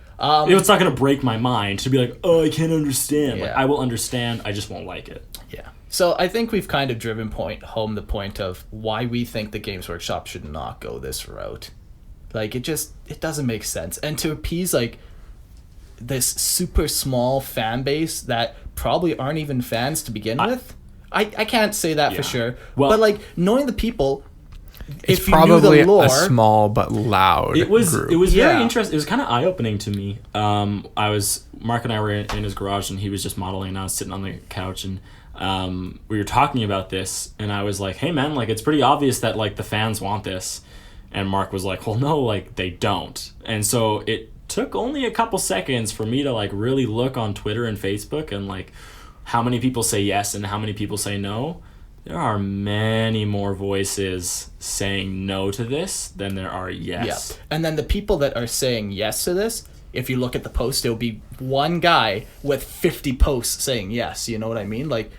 It's not going to break my mind to be like, oh, I can't understand. Like, Yeah. I will understand. I just won't like it. Yeah. So I think we've kind of driven home the point of why we think the Games Workshop should not go this route. Like it doesn't make sense. And to appease like this super small fan base that probably aren't even fans to begin with. I can't say that for sure. Well- but like knowing the people, It's if you knew probably the lore, a small but loud It was group. very Yeah. interesting. It was kind of eye opening to me. Mark and I were in his garage and he was just modeling and I was sitting on the couch and we were talking about this and I was like, hey man, like it's pretty obvious that like the fans want this. And Mark was like, well no, like they don't. And so it took only a couple seconds for me to like really look on Twitter and Facebook and like how many people say yes and how many people say no. There are many more voices saying no to this than there are yes. yeah. And then the people that are saying yes to this, if you look at the post, it'll be one guy with 50 posts saying yes. You know what I mean? Like,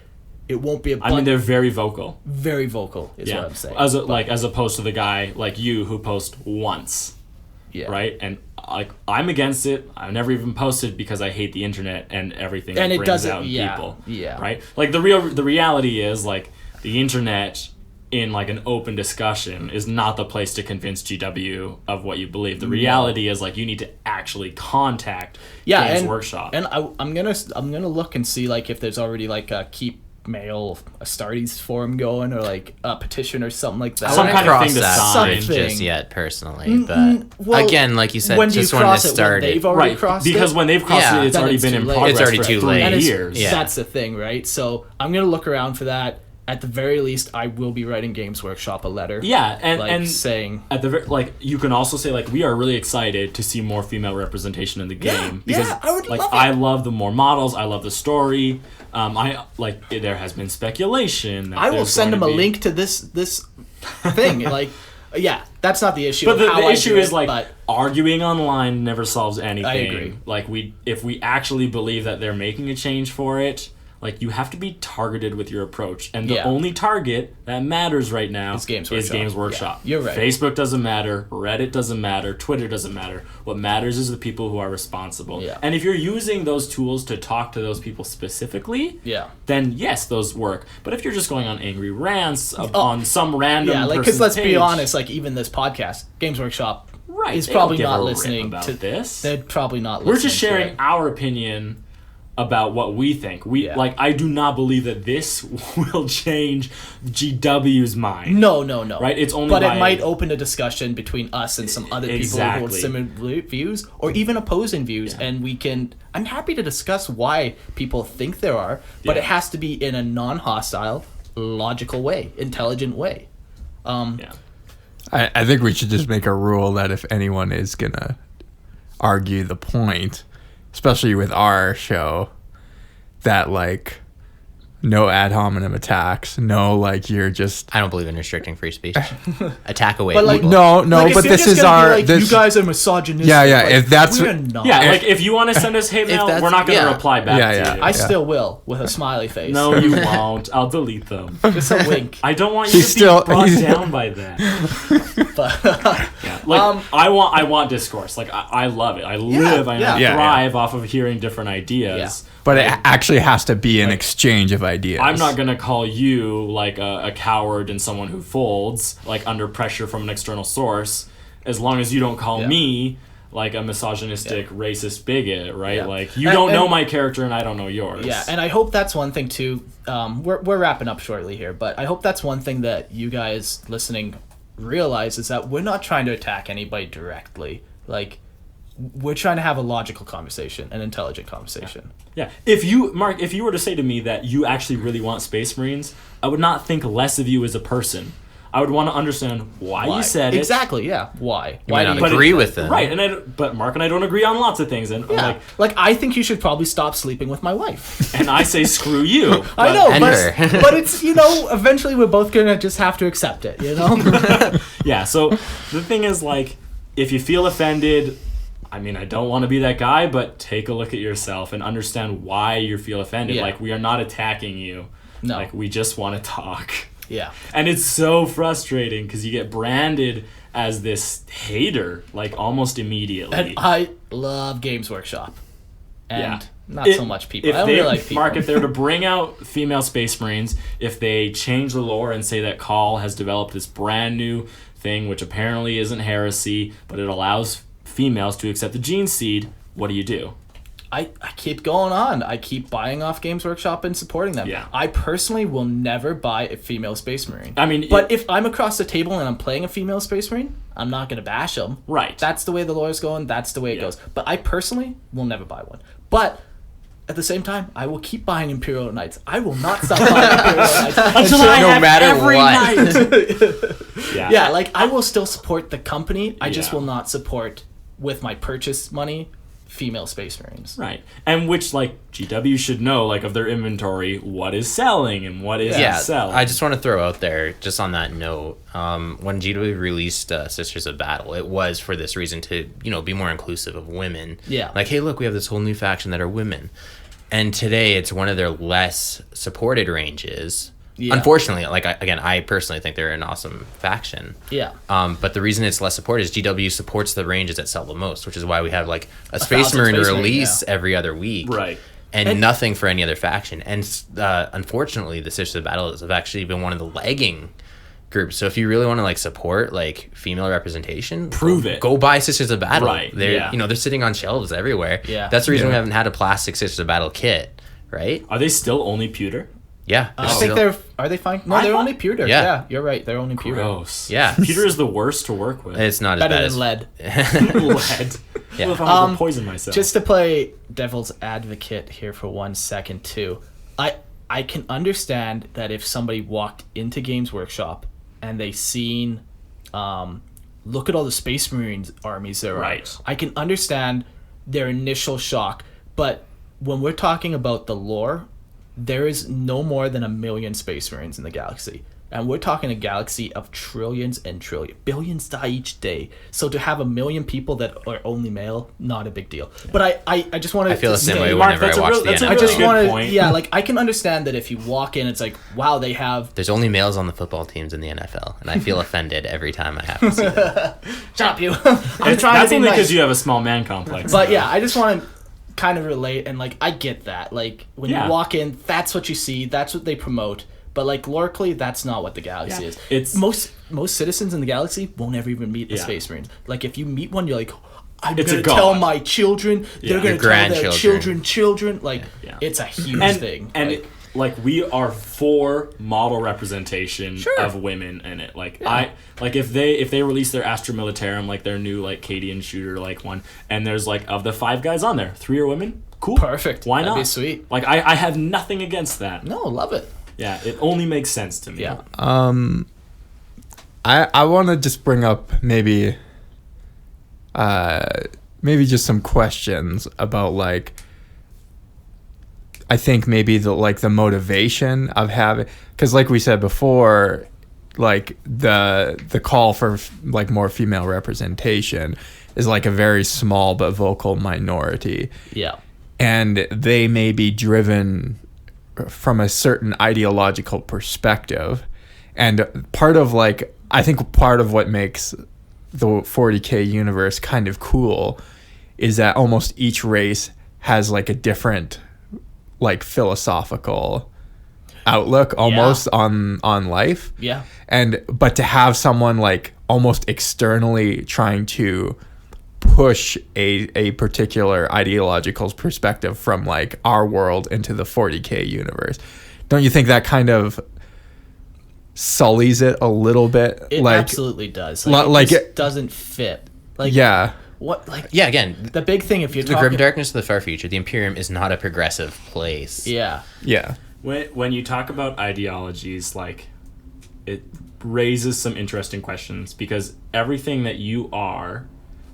it won't be a bunch. I mean, they're very vocal. Very vocal is Yeah, what I'm saying. as opposed to the guy like you who posts once, yeah. right? And like I'm against it. I've never even posted because I hate the internet and everything And it it brings doesn't- out in yeah, people. yeah. Right. Like the reality is like the internet in like an open discussion is not the place to convince GW of what you believe. The reality is like you need to actually contact Games and, Workshop. And I'm gonna look and see like if there's already like a keep mail Astartes forum going or like a petition or something like that. I Some wouldn't kind of cross thing to that sign. bridge just Something. yet, personally. But well, again, like you said, when do you just when cross this it? When started, they've already Right, crossed because it? when they've crossed Yeah, it, it's then already it's been too in late. progress It's already for too 3 late. And it's- years. Yeah. That's the thing, right? So I'm gonna look around for that. At the very least, I will be writing Games Workshop a letter. Yeah, like and saying at the like you can also say like we are really excited to see more female representation in the game because I would like love it. I love the more models, I love the story. I like there has been speculation that I will there's send going him a to be- link to this thing. Like, yeah, that's not the issue. But of the how I issue do is it, like but arguing online never solves anything. agree. Like if we actually believe that they're making a change for it, like you have to be targeted with your approach, and the Yeah. only target that matters right now Is Games is Workshop. Games Workshop. Yeah, you're right. Facebook doesn't matter, Reddit doesn't matter, Twitter doesn't matter. What matters is the people who are responsible. Yeah. And if you're using those tools to talk to those people specifically, Yeah. then yes, those work. But if you're just going on angry rants on some random yeah, like person's because let's be page- honest, like even this podcast, Games Workshop Right, is they don't probably give not a rip listening about to this. They're probably not. We're listening just to sharing it. our opinion about what we think. Yeah. Like, I do not believe that this will change GW's mind. No. Right? It's only But by- it might open a discussion between us and some other people who hold similar views or even opposing views, and I'm happy to discuss why people think there are, but Yeah. it has to be in a non-hostile, logical way, intelligent way. Yeah. I think we should just make a rule that if anyone is gonna argue the point, especially with our show, that like no ad hominem attacks, no like you're just I don't believe in restricting free speech. Attack away. But, like, people. no, Like, if but you're this just is gonna be our like, this. you guys are misogynistic. Yeah, like, if that's we're not. Yeah, like if you want to send us hate mail, that's- we're not going to yeah. reply back Yeah, to yeah. you. I still will with a smiley face. No, you won't. I'll delete them. Just a wink. I don't want you He's to still- be brought he's- down by that. But Yeah. Like I want discourse. Like I love it. I live and I yeah. thrive off of hearing different ideas. But it actually has to be an exchange of ideas. I'm not gonna call you like a coward and someone who folds like under pressure from an external source, as long as you don't call me like a misogynistic, racist bigot, right? Yeah. Like you And- don't know and- my character and I don't know yours. Yeah, and I hope that's one thing too. We're wrapping up shortly here, but I hope that's one thing that you guys listening realize is that we're not trying to attack anybody directly. Like, we're trying to have a logical conversation, an intelligent conversation. Yeah. If you, Mark, if you were to say to me that you actually really want Space Marines, I would not think less of you as a person. I would want to understand why you said it. Exactly. Yeah. Why? You Why might do not you agree with them. Right, but Mark and I don't agree on lots of things, and I'm Yeah. Like, I think you should probably stop sleeping with my wife. and I say screw you. I know, And but, her. but it's, eventually we're both gonna just have to accept it, Yeah, so the thing is, like, if you feel offended, I mean, I don't want to be that guy, but take a look at yourself and understand why you feel offended. Yeah. Like, we are not attacking you. No. Like, we just want to talk. Yeah. And it's so frustrating because you get branded as this hater, like, almost immediately. And I love Games Workshop. And not so much people. If I don't they, really like people. Mark, if they were to bring out female Space Marines, if they change the lore and say that Call has developed this brand new thing, which apparently isn't heresy, but it allows females to accept the gene seed, what do? I keep going on. I keep buying off Games Workshop and supporting them. Yeah. I personally will never buy a female Space Marine. I mean, but if I'm across the table and I'm playing a female Space Marine, I'm not going to bash them. Right. That's the way the lore's going. That's the way it Yeah. goes. But I personally will never buy one. But at the same time, I will keep buying Imperial Knights. I will not stop buying Imperial Knights until I no have matter every what. night. Yeah. Yeah, like I will still support the company. I just Yeah. will not support with my purchase money female Space Marines. Right. And which, like, GW should know, like, of their inventory, what is selling and what isn't Yeah, selling. I just want to throw out there, just on that note, when GW released Sisters of Battle, it was for this reason to, be more inclusive of women. Yeah. Like, hey, look, we have this whole new faction that are women. And today, it's one of their less supported ranges. Yeah. Unfortunately, like, I personally think they're an awesome faction. Yeah. But the reason it's less supported is GW supports the ranges that sell the most, which is why we have, like, a Space 1,000 Marine Space Marine, release every other week. Right. And nothing for any other faction. And unfortunately, the Sisters of Battle have actually been one of the lagging groups. So if you really want to, like, support, like, female representation, Prove it. Go buy Sisters of Battle. Right, They're yeah. they're sitting on shelves everywhere. Yeah. That's the reason we haven't had a plastic Sisters of Battle kit, right? Are they still only pewter? Yeah. I think are they fine? No, I they're thought- only pewter. Yeah. Yeah, you're right. They're only pewter. Gross. Yeah. Pewter is the worst to work with. It's not Better as than bad lead. Lead. Yeah. What if I was to poison myself? Just to play devil's advocate here for 1 second too, I can understand that if somebody walked into Games Workshop and they seen, look at all the Space Marines armies there are. Right. I can understand their initial shock, but when we're talking about the lore, there is no more than 1 million Space Marines in the galaxy. And we're talking a galaxy of trillions and trillions. Billions die each day. So to have 1 million people that are only male, not a big deal. But I just want to I feel the same way Mark, whenever that's I a watch real- the that's a NFL. I really just good want to, point. yeah, like I can understand that if you walk in, it's like, wow, they have. There's only males on the football teams in the NFL, and I feel offended every time I have to see that. Shut up, you. I'm trying That's to be only nice. because you have a small man complex. But yeah, I just want to kind of relate, and like I get that. Like when Yeah. you walk in, that's what you see. That's what they promote. But like lorically, that's not what the galaxy Yeah. is. It's- most citizens in the galaxy won't ever even meet the Yeah. Space Marines. Like if you meet one, you're like, I'm It's gonna a god. tell my children. They're Yeah. gonna Your tell their grandchildren. children. Like Yeah. it's a huge and thing. and like, it, like we are for model representation Sure. of women in it. Like I like if they release their Astra Militarum, like their new like Cadian shooter like one, and there's like of the 5 guys on there, 3 are women. Cool. Perfect. Why That'd not? be sweet. Like I have nothing against that. no, love it. Yeah, it only makes sense to me. Yeah. I want to just bring up maybe just some questions about like I think maybe the motivation of having, because like we said before, like the call for like more female representation is like a very small but vocal minority, Yeah. and they may be driven from a certain ideological perspective. And part of I think part of what makes the 40K universe kind of cool is that almost each race has like a different like philosophical outlook almost on life. Yeah. But to have someone like almost externally trying to push a particular ideological perspective from like our world into the 40K universe, don't you think that kind of sullies it a little bit? It like absolutely does. like it just it- doesn't fit. Like yeah. what? Like Yeah, again, the big thing if you're the talking. grim darkness of the far future, the Imperium is not a progressive place. Yeah. Yeah. When you talk about ideologies, like it raises some interesting questions because everything that you are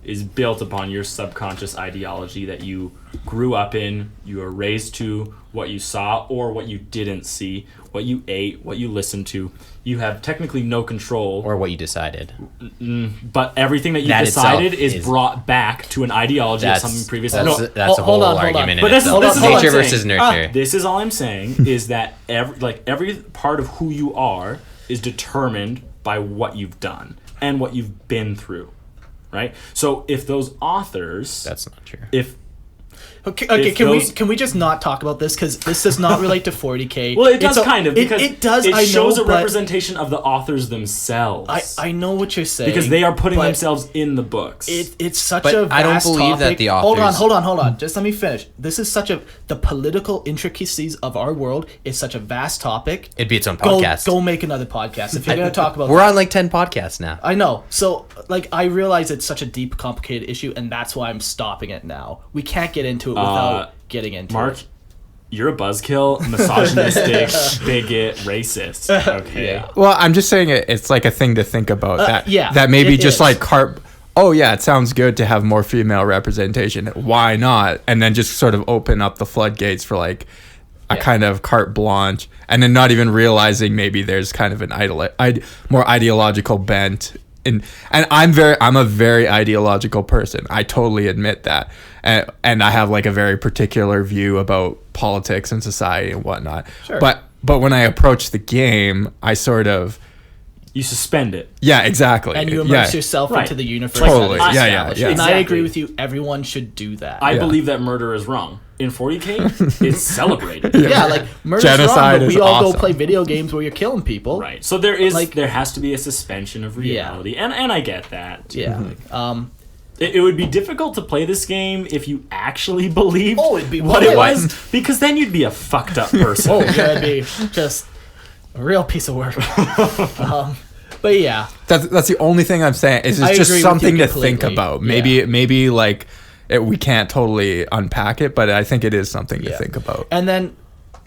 is built upon your subconscious ideology that you grew up in, you were raised to, what you saw or what you didn't see, what you ate, what you listened to. You have technically no control, Or what you decided. but everything that you That decided itself is is- brought back to an ideology of That's, something previous. that's, No, that's a hold whole on, hold on. argument but in this itself. is what Nature I'm versus saying. nurture. This is all I'm saying is that every part of who you are is determined by what you've done and what you've been through, right? So if those authors, That's not true. if Okay, If those- can we just not talk about this because this does not relate to 40K. well, it does It's a- kind of because it does. It I shows know, a but representation of the authors themselves. I know what you're saying because they are putting but themselves in the books. It's such But a vast I don't believe that topic. the Hold authors- on. Just let me finish. This is the political intricacies of our world is such a vast topic. It'd be its own podcast. Go make another podcast if you're going to talk about We're that. on like 10 podcasts now. I know. So, like, I realize it's such a deep, complicated issue, and that's why I'm stopping it now. We can't get into it without getting into Mark, it. you're a buzzkill, misogynistic, bigot, racist. Okay. Yeah. Well, I'm just saying it's like a thing to think about. That maybe it just is. like oh yeah, it sounds good to have more female representation. Why not? And then just sort of open up the floodgates for like a kind of carte blanche, and then not even realizing maybe there's kind of an more ideological bent. And I'm a very ideological person. I totally admit that. And I have like a very particular view about politics and society and whatnot. Sure. But when I approach the game, I sort of You suspend it. yeah, exactly. And you immerse yeah. yourself Right. into the universe. Totally. that is Yeah, established. yeah. And I Exactly. agree with you. Everyone should do that. I Yeah. believe that murder is wrong. In 40K, it's celebrated. yeah, like murder's Genocide wrong, but is we all awesome. go play video games where you're killing people. Right. So there has to be a suspension of reality. And I get that. Yeah. It would be difficult to play this game if you actually believed It'd be what it wild. was, because then you'd be a fucked up person. Oh, that'd be just a real piece of work. But yeah, That's the only thing I'm saying. Is I it's just agree with something you to think completely. about. Yeah. Maybe like we can't totally unpack it, but I think it is something to think about. And then,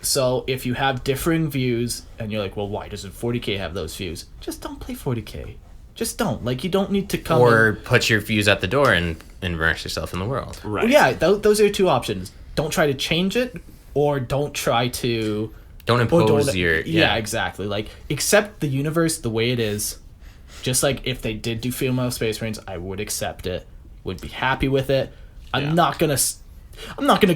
so if you have differing views and you're like, well, why doesn't 40K have those views? Just don't play 40K. Just don't. Like, you don't need to come Or in. put your views at the door and immerse yourself in the world. Right. Well, yeah, those are your two options. Don't try to change it, or don't try to... Don't or impose don't- your... Yeah, exactly. Like, accept the universe the way it is. Just like if they did do female Space Marines, I would accept it. Would be happy with it. I'm not gonna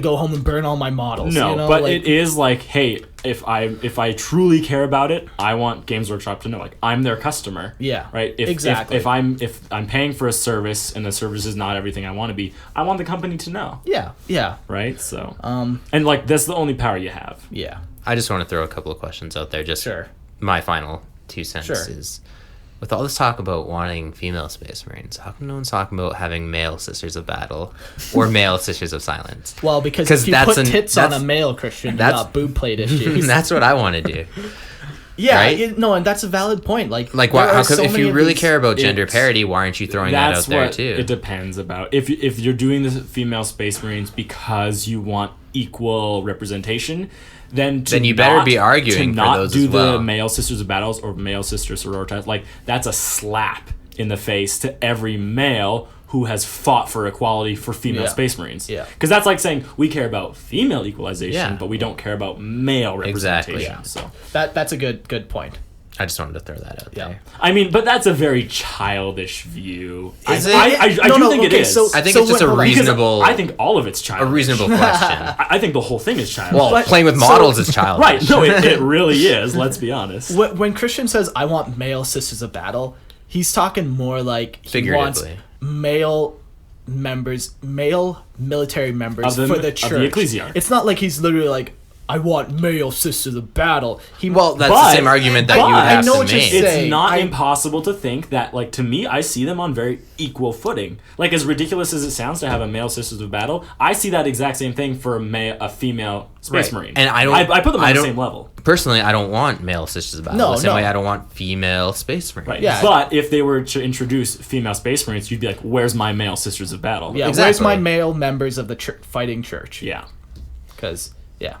go home and burn all my models. No, you know? but like, it is like, hey, if I truly care about it, I want Games Workshop to know, like, I'm their customer. Yeah, Right. exactly. If I'm paying for a service and the service is not everything I want to be, I want the company to know. Yeah. Right. So. And like that's the only power you have. Yeah. I just want to throw a couple of questions out there. Just Sure. my final 2 cents Sure. is with all this talk about wanting female Space Marines, how come no one's talking about having male Sisters of Battle or male Sisters of Silence? Well, because 'Cause if you that's put tits on a that's- male Christian, you that's- got boob plate issues. That's what I want to do. Yeah, right? no, and that's a valid point. Like Like, there why, are how come, so if many you of really these- care about gender It's- parity, why aren't you throwing that out That's there what too? it depends about. If you're doing the female Space Marines because you want equal representation, then you better be arguing to for not those do as well. the male Sisters of Battles or male Sister Sororitas. Like, that's a slap in the face to every male who has fought for equality for female Yeah. Space Marines. Yeah. Because that's like saying we care about female equalization, Yeah. but we don't care about male representation. Exactly. Yeah. So that's a good point. I just wanted to throw that out Yeah. there. I mean, but that's a very childish view. Is it? I No, do no, think okay, it is. so- I think it's just a hold on. Because reasonable, I think all of it's childish. a reasonable question. I think the whole thing is childish. Well, But- playing with so- models is childish. Right, no, it really is. Let's be honest. When Christian says I want male Sisters of Battle, he's talking more like he wants Figuratively. male military members Of the- for the of the church. ecclesiarch. It's not like he's literally like, I want male Sisters of Battle. Well, that's But- the same argument that you would but- have I know to what you're make. saying. It's not I- impossible to think that, like, to me, I see them on very equal footing. Like, as ridiculous as it sounds to have a male Sisters of Battle, I see that exact same thing for a female Space Right. Marine. And I don't- I put them on I the don't- same level. Personally, I don't want male Sisters of Battle. No, the same no. way I don't want female Space Marines. Right. Yeah. But if they were to introduce female Space Marines, you'd be like, where's my male Sisters of Battle? Yeah, where's Exactly. my male members of the fighting church? Yeah. Because, yeah.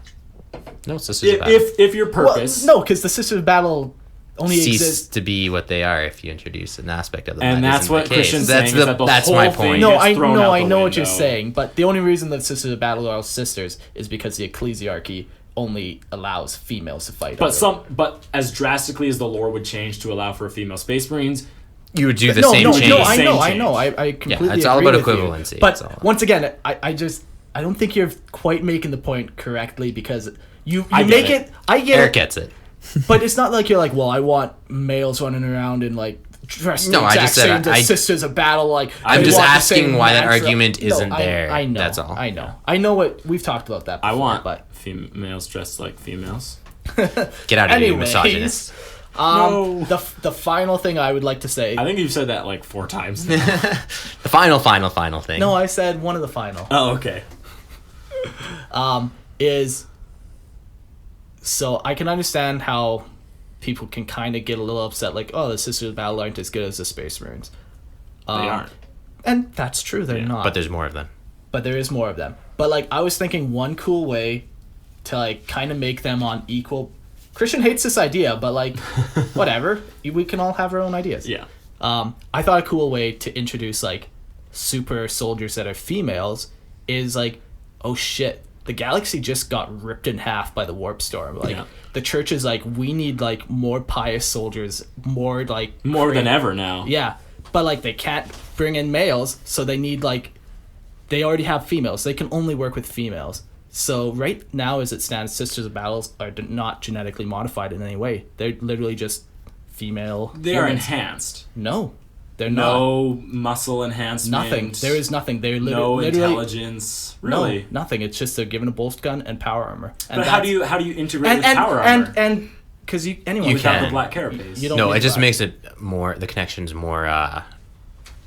No Sisters of Battle. If your Well, purpose... no, because the Sisters of Battle only cease exist. to be what they are if you introduce an aspect of them. And that that's isn't what the case. Christian's That's saying, is that the that's whole my thing- point. No, gets I thrown know, out I the know what you're window. saying, but the only reason that Sisters of Battle are sisters is because the ecclesiarchy only allows females to fight. But as drastically as the lore would change to allow for female Space Marines, You would do the no, same no, change. no, I Same know, I change. know, I completely it's all agree about with you. equivalency, But it's all. once again, I don't think you're quite making the point correctly because you I make get it. I get Eric it, gets it. but it's not like you're like, well, I want males running around in like dressed the No, I exact just said same I- as Sisters of Battle. Like I'm they just want the asking same why that mantra. argument isn't No, there. I know. That's all. I know. I know what we've talked about that. I Before, want but females dressed like females. Get out of here, you Anyways, misogynist. No. the final thing I would like to say. I think you've said that like 4 times now. The final thing. No, I said one of the final. Oh, okay. Is so I can understand how people can kind of get a little upset, like, oh, the Sisters of Battle aren't as good as the Space Marines. They aren't. And that's true, they're Yeah, not. But there's more of them. But there is more of them. But like I was thinking one cool way to like kind of make them on equal. Christian hates this idea, but like whatever. We can all have our own ideas. Yeah. I thought a cool way to introduce like super soldiers that are females is like, oh shit, the galaxy just got ripped in half by the warp storm. Like Yeah. the church is like, we need like more pious soldiers, more like More than ever now. yeah, but like they can't bring in males, so they need like they already have females. They can only work with females. So right now, as it stands, Sisters of Battles are not genetically modified in any way. They're literally just female. They are humans. enhanced. No, they're not. No muscle enhancement. Nothing. There is nothing. They're no literally intelligence. Really? No, nothing. It's just they're given a bolt gun and power armor. And But how do you integrate and with power armor? and because anyone You would without can. the black carapace? You don't No, need it just that. makes it more. The connection's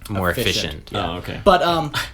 more efficient. Oh, okay. But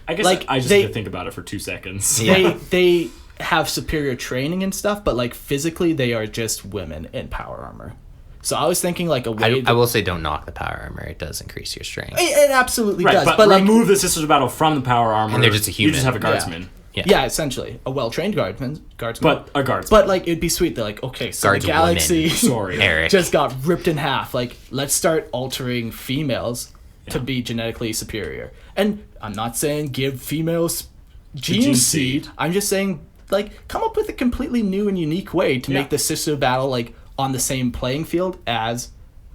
I guess like I just they need to think about it for 2 seconds. Yeah. they have superior training and stuff, but like physically they are just women in power armor. So I was thinking like a way. I will say, don't knock the power armor. It does increase your strength. It absolutely Right, does, but, but like remove the Sisters of Battle from the power armor. And they're just a You just human. have a guardsman. yeah, essentially a well-trained guardsman. But a guardsman. But like it'd be sweet. They're like, okay, so Guards the galaxy women. Sorry. Eric. just got ripped in half. Like, let's start altering females to be genetically superior. And I'm not saying give females gene gene seed. seed. I'm just saying like come up with a completely new and unique way to Yeah. make the Sister of Battle like on the same playing field as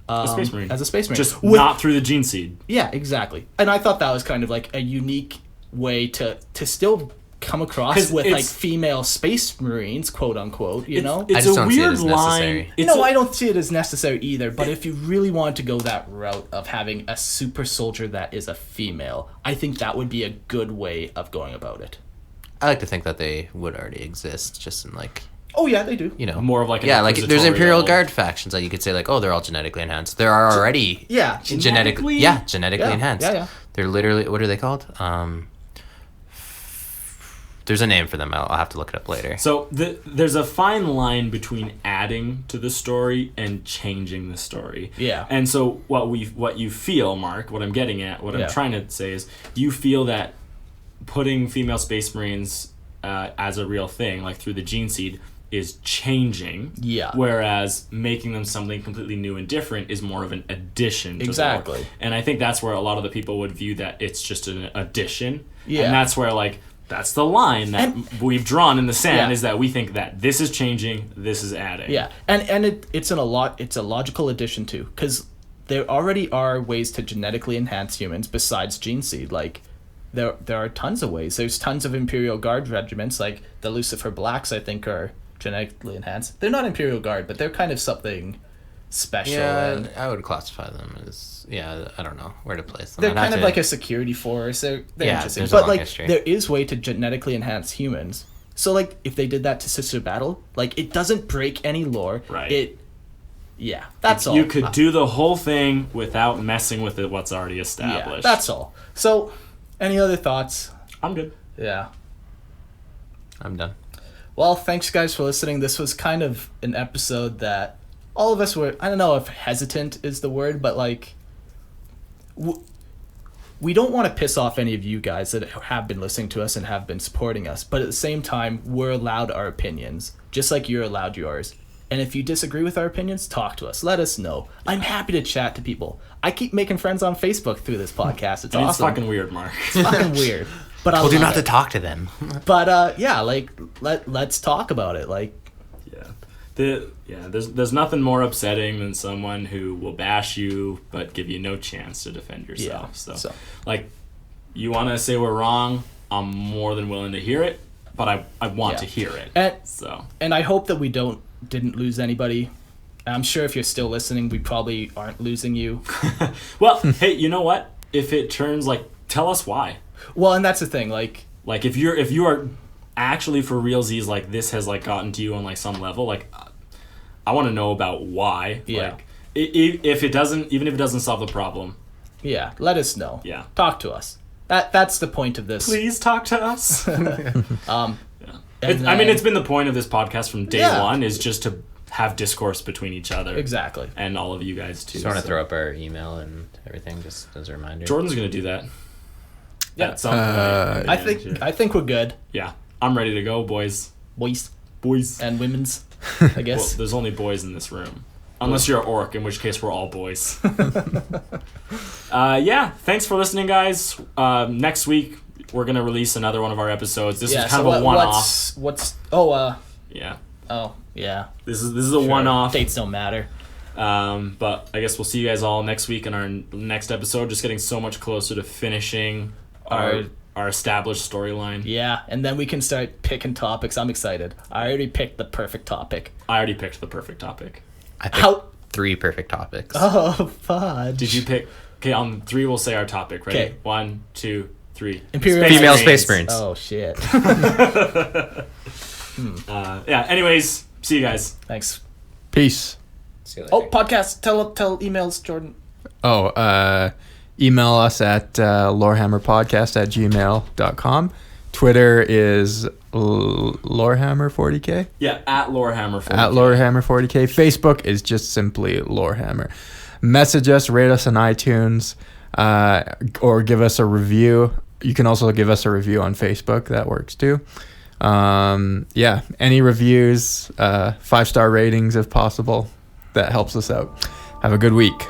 a Space Marine. As a Space Marine. Just With- not through the gene seed. Yeah, exactly. And I thought that was kind of like a unique way to still come across 'Cause with like it's- female Space Marines, quote unquote, you know? It's I just a don't see it weird as line. necessary. It's No, a- I don't see it as necessary either, but if you really want to go that route of having a super soldier that is a female, I think that would be a good way of going about it. I like to think that they would already exist, just in like Oh yeah, they do. You know, More of like an yeah, like there's inquisitorial- Imperial Guard factions that you could say like, oh, they're all genetically enhanced. There are already Genetically? genetically enhanced. Yeah. They're literally, what are they called? There's a name for them. I'll have to look it up later. So there's a fine line between adding to the story and changing the story. Yeah. And so what you feel, Mark, what I'm getting at, what I'm trying to say is, you feel that putting female Space Marines as a real thing, like through the gene seed, is changing. Yeah. Whereas making them something completely new and different is more of an addition to Exactly. the lore. And I think that's where a lot of the people would view that it's just an addition. Yeah. And that's where, like, that's the line that we've drawn in the sand, Yeah. is that we think that this is changing, this is adding. Yeah, and it's a logical addition too, because there already are ways to genetically enhance humans besides gene seed. Like there are tons of ways. There's tons of Imperial Guard regiments, like the Lucifer Blacks, I think, are genetically enhanced. They're not Imperial Guard, but they're kind of something special. Yeah, And I would classify them as, I don't know where to place them. they're I'd kind have of to- like a security force. They're Yeah, interesting, there's a but long like history. there is way to genetically enhance humans. So like if they did that to Sister Battle, like it doesn't break any lore. Right. That's all. You could do the whole thing without messing with what's already Yeah, established. that's all. So, any other thoughts? I'm good. Yeah. I'm done. Well, thanks guys for listening. This was kind of an episode that all of us were, I don't know if hesitant is the word, but like, we don't want to piss off any of you guys that have been listening to us and have been supporting us, but at the same time, we're allowed our opinions, just like you're allowed yours. And if you disagree with our opinions, talk to us. Let us know. I'm happy to chat to people. I keep making friends on Facebook through this podcast. It's And awesome. it's fucking weird, Mark. It's fucking weird. But I Told you love not it. to talk to them. But yeah, like let's talk about it. Like There's nothing more upsetting than someone who will bash you but give you no chance to defend yourself. Yeah, So, like, you want to say we're wrong, I'm more than willing to hear it, but I want to hear it. And I hope that we didn't lose anybody. I'm sure if you're still listening, we probably aren't losing you. Well, hey, you know what? If it turns, like, tell us why. Well, and that's the thing, like if you are actually for realsies, like, this has, like, gotten to you on, like, some level, like, I want to know about why. Yeah. Like, if it doesn't, even if it doesn't solve the problem, yeah, let us know. Yeah. Talk to us. That's the point of this. please talk to us. And I mean, it's been the point of this podcast from day Yeah. one, is just to have discourse between each other. Exactly. And all of you guys, too. Just want to throw up our email and everything just as a reminder. Jordan's going to do that. Yeah. At some point. I think we're good. Yeah. I'm ready to go, boys. Boys Boys. and women's, I Well, guess. there's only boys in this room. Unless you're an orc, in which case we're all boys. Yeah, thanks for listening, guys. Next week, we're going to release another one of our episodes. This is kind of a one-off. Yeah. Yeah. This is a one-off. Dates don't matter. But I guess we'll see you guys all next week in our next episode. Just getting so much closer to finishing our established storyline. Yeah, and then we can start picking topics. I'm excited. I already picked the perfect topic. I already picked the perfect topic. I picked 3 perfect topics. Oh, fudge. Did you pick? Okay, on 3 we'll say our topic. Ready? 'Kay. 1, 2, 3. Imperial Female Marines. Space Marines. Oh, shit. Yeah. Anyways, see you guys. Thanks. Peace. See you later. Oh, podcast. Tell emails, Jordan. Email us at lorehammerpodcast@gmail.com. Twitter is lorehammer40k. Yeah, at Lorehammer. At lorehammer40k. Facebook is just simply lorehammer. Message us, rate us on iTunes, or give us a review. You can also give us a review on Facebook. That works too. Yeah, any reviews, 5-star ratings if possible. That helps us out. Have a good week.